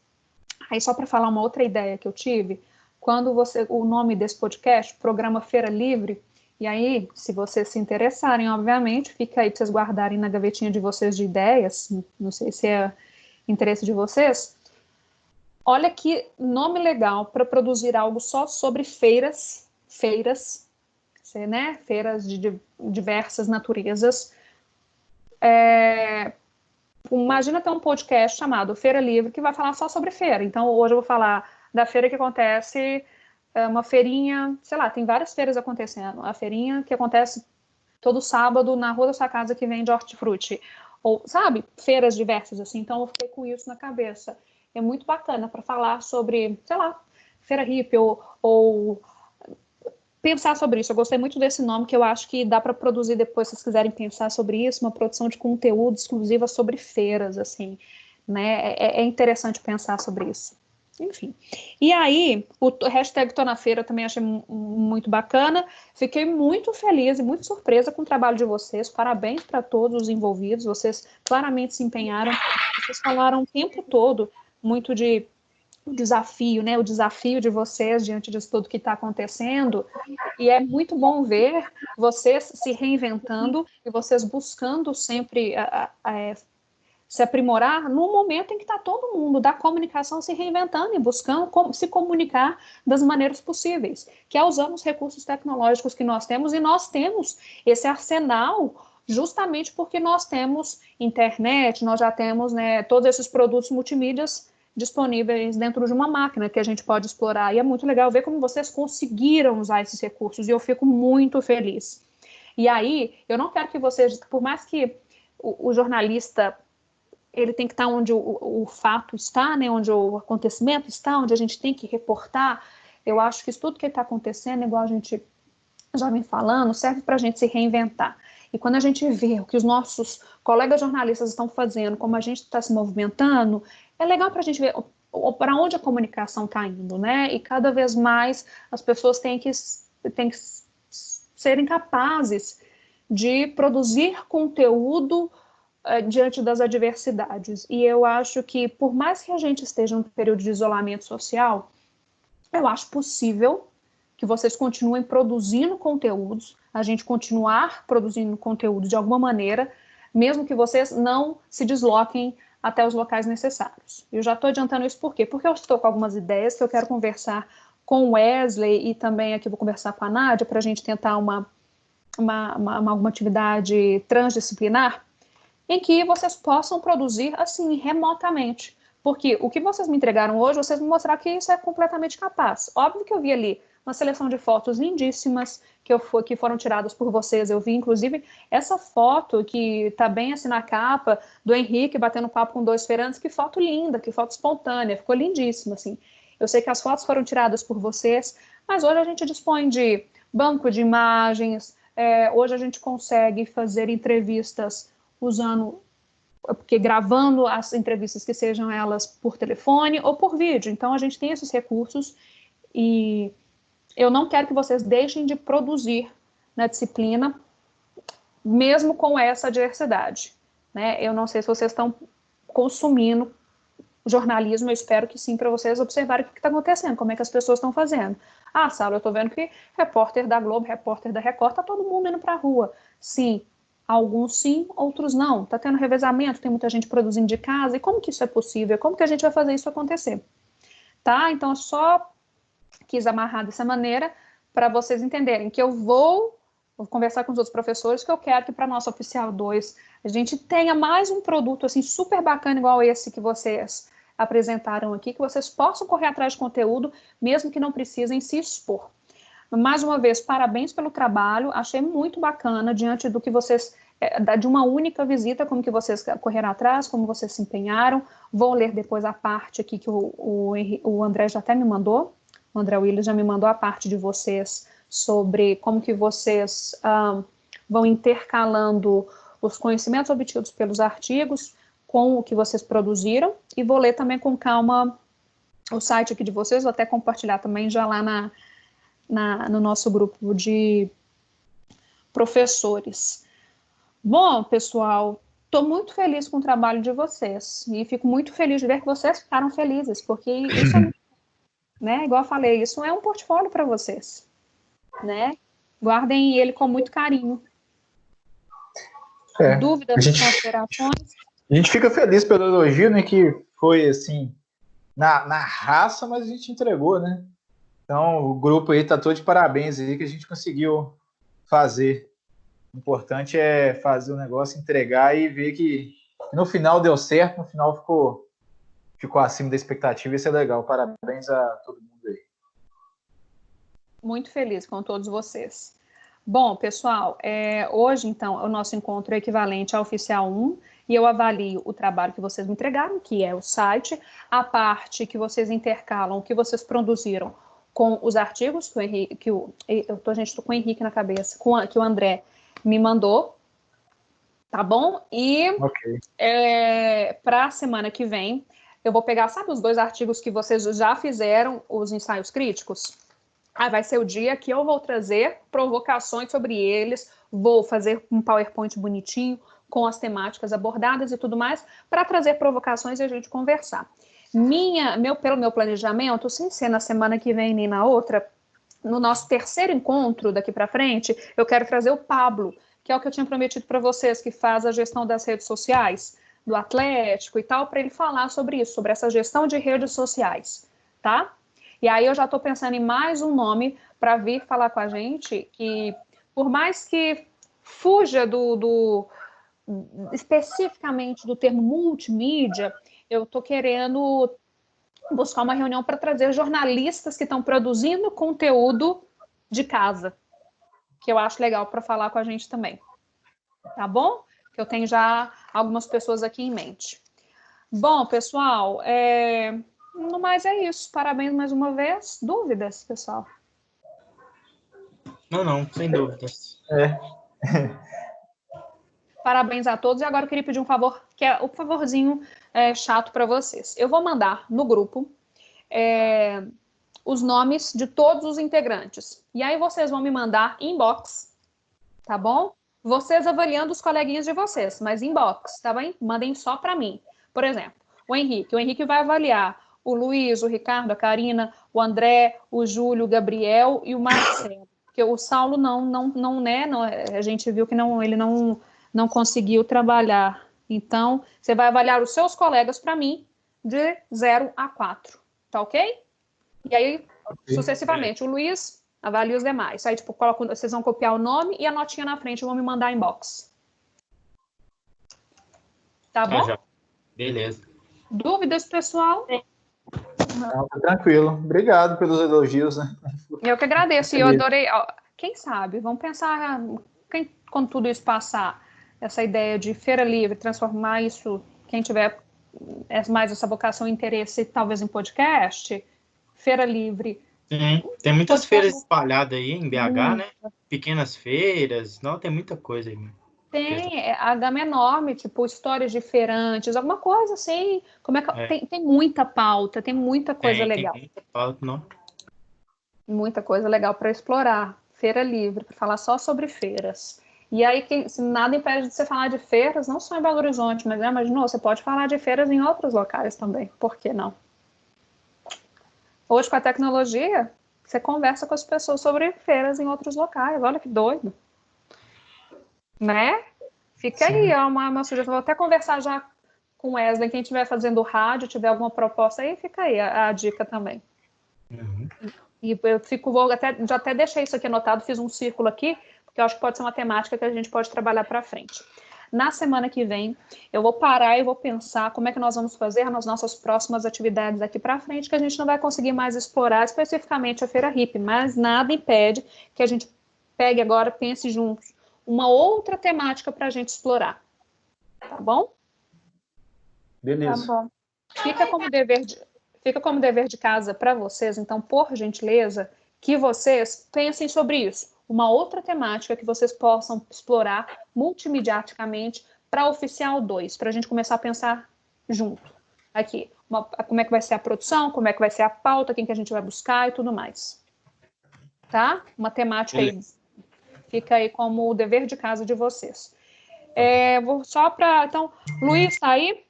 aí só para falar uma outra ideia que eu tive, quando o nome desse podcast, Programa Feira Livre, e aí, se vocês se interessarem, obviamente, fica aí para vocês guardarem na gavetinha de vocês de ideias, não sei se é interesse de vocês. Olha que nome legal para produzir algo só sobre feiras, né? Feiras de diversas naturezas. Imagina ter um podcast chamado Feira Livre, que vai falar só sobre feira. Então, hoje eu vou falar da feira que acontece, uma feirinha, sei lá, tem várias feiras acontecendo. A feirinha que acontece todo sábado na rua da sua casa que vende hortifruti. Ou, sabe, feiras diversas, assim. Então, eu fiquei com isso na cabeça. É muito bacana para falar sobre, sei lá, feira hippie ou pensar sobre isso. Eu gostei muito desse nome, que eu acho que dá para produzir depois, se vocês quiserem pensar sobre isso, uma produção de conteúdo exclusiva sobre feiras, assim, né? É interessante pensar sobre isso. Enfim. E aí, o hashtag Tô na Feira eu também achei muito bacana. Fiquei muito feliz e muito surpresa com o trabalho de vocês. Parabéns para todos os envolvidos. Vocês claramente se empenharam. Vocês falaram o tempo todo muito de o desafio, né? O desafio de vocês diante disso tudo que está acontecendo. E é muito bom ver vocês se reinventando e vocês buscando sempre se aprimorar no momento em que está todo mundo da comunicação se reinventando e buscando se comunicar das maneiras possíveis, que é usando os recursos tecnológicos que nós temos, e nós temos esse arsenal justamente porque nós temos internet, nós já temos, né, todos esses produtos multimídias disponíveis dentro de uma máquina que a gente pode explorar, e é muito legal ver como vocês conseguiram usar esses recursos, e eu fico muito feliz. E aí, eu não quero que vocês, por mais que o jornalista ele tem que estar onde o fato está, né, onde o acontecimento está, onde a gente tem que reportar. Eu acho que isso tudo que está acontecendo, igual a gente já vem falando, serve para a gente se reinventar. E quando a gente vê o que os nossos colegas jornalistas estão fazendo, como a gente está se movimentando, é legal para a gente ver para onde a comunicação está indo, né? E cada vez mais as pessoas têm que serem capazes de produzir conteúdo diante das adversidades. E eu acho que, por mais que a gente esteja num período de isolamento social, eu acho possível que vocês continuem produzindo conteúdos, a gente continuar produzindo conteúdo de alguma maneira, mesmo que vocês não se desloquem até os locais necessários. Eu já estou adiantando isso por quê? Porque eu estou com algumas ideias que eu quero conversar com o Wesley e também aqui vou conversar com a Nádia para a gente tentar alguma atividade transdisciplinar em que vocês possam produzir, assim, remotamente. Porque o que vocês me entregaram hoje, vocês me mostraram que isso é completamente capaz. Óbvio que eu vi ali uma seleção de fotos lindíssimas que foram tiradas por vocês. Eu vi, inclusive, essa foto que está bem assim na capa, do Henrique batendo papo com dois feirantes. Que foto linda, que foto espontânea, ficou lindíssima, assim. Eu sei que as fotos foram tiradas por vocês, mas hoje a gente dispõe de banco de imagens, hoje a gente consegue fazer entrevistas gravando as entrevistas, que sejam elas por telefone ou por vídeo. Então, a gente tem esses recursos e eu não quero que vocês deixem de produzir na disciplina, mesmo com essa adversidade, né? Eu não sei se vocês estão consumindo jornalismo, eu espero que sim, para vocês observarem o que está acontecendo, como é que as pessoas estão fazendo. Ah, Saulo, eu estou vendo que repórter da Globo, repórter da Record, está todo mundo indo para a rua. Sim, alguns sim, outros não. Está tendo revezamento, tem muita gente produzindo de casa. E como que isso é possível? Como que a gente vai fazer isso acontecer? Tá? Então, eu só quis amarrar dessa maneira para vocês entenderem que eu vou conversar com os outros professores, que eu quero que para a nossa Oficial 2 a gente tenha mais um produto assim super bacana igual esse que vocês apresentaram aqui, que vocês possam correr atrás de conteúdo, mesmo que não precisem se expor. Mais uma vez, parabéns pelo trabalho, achei muito bacana diante do que vocês, de uma única visita, como que vocês correram atrás, como vocês se empenharam. Vou ler depois a parte aqui que o André já até me mandou, o André Willis já me mandou a parte de vocês sobre como que vocês vão intercalando os conhecimentos obtidos pelos artigos com o que vocês produziram, e vou ler também com calma o site aqui de vocês, vou até compartilhar também já lá no nosso grupo de professores. Bom, pessoal, estou muito feliz com o trabalho de vocês, e fico muito feliz de ver que vocês ficaram felizes, porque isso é, né, igual eu falei, isso é um portfólio para vocês, né? Guardem ele com muito carinho. Dúvidas, considerações? A gente fica feliz pelo elogio, né, que foi, assim, na raça, mas a gente entregou, né? Então, o grupo aí tá todo de parabéns aí, que a gente conseguiu fazer. O importante é fazer o negócio, entregar e ver que no final deu certo, no final ficou acima da expectativa, isso é legal. Parabéns a todo mundo aí. Muito feliz com todos vocês. Bom, pessoal, hoje, então, o nosso encontro é equivalente ao Oficial 1, e eu avalio o trabalho que vocês me entregaram, que é o site, a parte que vocês intercalam, o que vocês produziram com os artigos que o Henrique, estou com o Henrique na cabeça, que o André me mandou, tá bom? E para a semana que vem, eu vou pegar, sabe, os 2 artigos que vocês já fizeram, os ensaios críticos? Vai ser o dia que eu vou trazer provocações sobre eles, vou fazer um PowerPoint bonitinho, com as temáticas abordadas e tudo mais, para trazer provocações e a gente conversar. Pelo meu planejamento, sem ser na semana que vem nem na outra, no nosso terceiro encontro daqui para frente, eu quero trazer o Pablo, que é o que eu tinha prometido para vocês, que faz a gestão das redes sociais, do Atlético e tal, para ele falar sobre isso, sobre essa gestão de redes sociais, tá? E aí eu já estou pensando em mais um nome para vir falar com a gente, que por mais que fuja especificamente do termo multimídia, eu estou querendo buscar uma reunião para trazer jornalistas que estão produzindo conteúdo de casa, que eu acho legal para falar com a gente também. Tá bom? Que eu tenho já algumas pessoas aqui em mente. Bom, pessoal, no mais é isso. Parabéns mais uma vez. Dúvidas, pessoal? Não, sem dúvidas. Parabéns a todos. E agora eu queria pedir um favor, que é o favorzinho chato para vocês. Eu vou mandar no grupo os nomes de todos os integrantes. E aí vocês vão me mandar inbox, tá bom? Vocês avaliando os coleguinhas de vocês, mas inbox, tá bem? Mandem só para mim. Por exemplo, o Henrique vai avaliar o Luiz, o Ricardo, a Karina, o André, o Júlio, o Gabriel e o Marcelo. Porque o Saulo a gente viu que ele não conseguiu trabalhar. Então, você vai avaliar os seus colegas para mim de 0 a 4, tá ok? E aí, sucessivamente, o Luiz avalia os demais. Aí, tipo, vocês vão copiar o nome e a notinha na frente, vão me mandar inbox. Tá bom? Já. Beleza. Dúvidas, pessoal? Não, tá tranquilo. Obrigado pelos elogios, né? Eu que agradeço. E eu adorei. Quem sabe? Vamos pensar, quando tudo isso passar, essa ideia de feira livre, transformar isso, quem tiver mais essa vocação e interesse, talvez em podcast, feira livre. Sim, tem muitas feiras espalhadas aí em BH, né? Pequenas feiras, tem muita coisa aí. Tem, a gama é enorme, tipo, histórias de feirantes, alguma coisa assim. Tem muita pauta, tem muita coisa legal. Tem muita pauta, não? Muita coisa legal para explorar. Feira livre, para falar só sobre feiras. E aí, se nada impede de você falar de feiras, não só em Belo Horizonte, mas imaginou, você pode falar de feiras em outros locais também. Por que não? Hoje, com a tecnologia, você conversa com as pessoas sobre feiras em outros locais. Olha que doido. Né? Fica aí, uma sugestão. Vou até conversar já com o Wesley. Quem estiver fazendo rádio, tiver alguma proposta aí, fica aí a dica também. Uhum. E eu já até deixei isso aqui anotado, fiz um círculo aqui, porque eu acho que pode ser uma temática que a gente pode trabalhar para frente. Na semana que vem, eu vou parar e vou pensar como é que nós vamos fazer nas nossas próximas atividades aqui para frente, que a gente não vai conseguir mais explorar especificamente a Feira Hippie, mas nada impede que a gente pegue agora, pense juntos, uma outra temática para a gente explorar. Tá bom? Beleza. Tá bom. Fica como dever fica como dever de casa para vocês, então, por gentileza, que vocês pensem sobre isso. Uma outra temática que vocês possam explorar multimediaticamente para Oficial 2, para a gente começar a pensar junto. Aqui, como é que vai ser a produção, como é que vai ser a pauta, quem que a gente vai buscar e tudo mais. Tá? Uma temática aí, fica aí como o dever de casa de vocês. Vou só para... Então, Luiz, tá aí?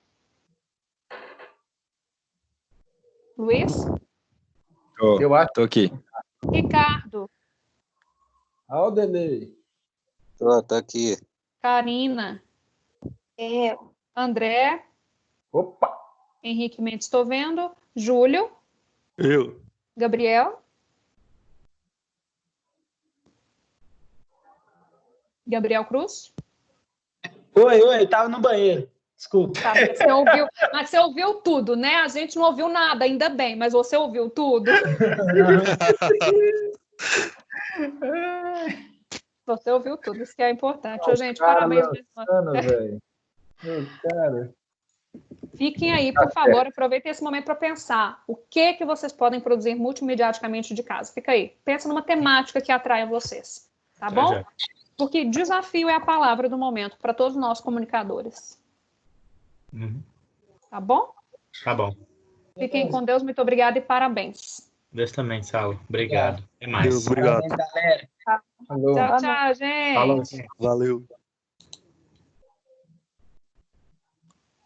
Luiz? Tô aqui. Ricardo? Aldenei. Tô aqui. Karina? André? Opa! Henrique Mendes, estou vendo. Júlio? Eu. Gabriel? Gabriel Cruz? Oi, tava no banheiro. Desculpa. Tá, mas você ouviu tudo, né? A gente não ouviu nada, ainda bem, mas você ouviu tudo. Você ouviu tudo, isso que é importante. Gente, parabéns. Fiquem aí, por favor, aproveitem esse momento para pensar o que vocês podem produzir multimediaticamente de casa. Fica aí, pensa numa temática que atraia vocês, tá bom? Porque desafio é a palavra do momento para todos nós comunicadores. Tá bom? Tá bom. Fiquem com Deus, muito obrigada e parabéns. Deus também, Saulo. Obrigado. Até mais. Deus, obrigado. Galera. Tchau, gente. Falou. Valeu.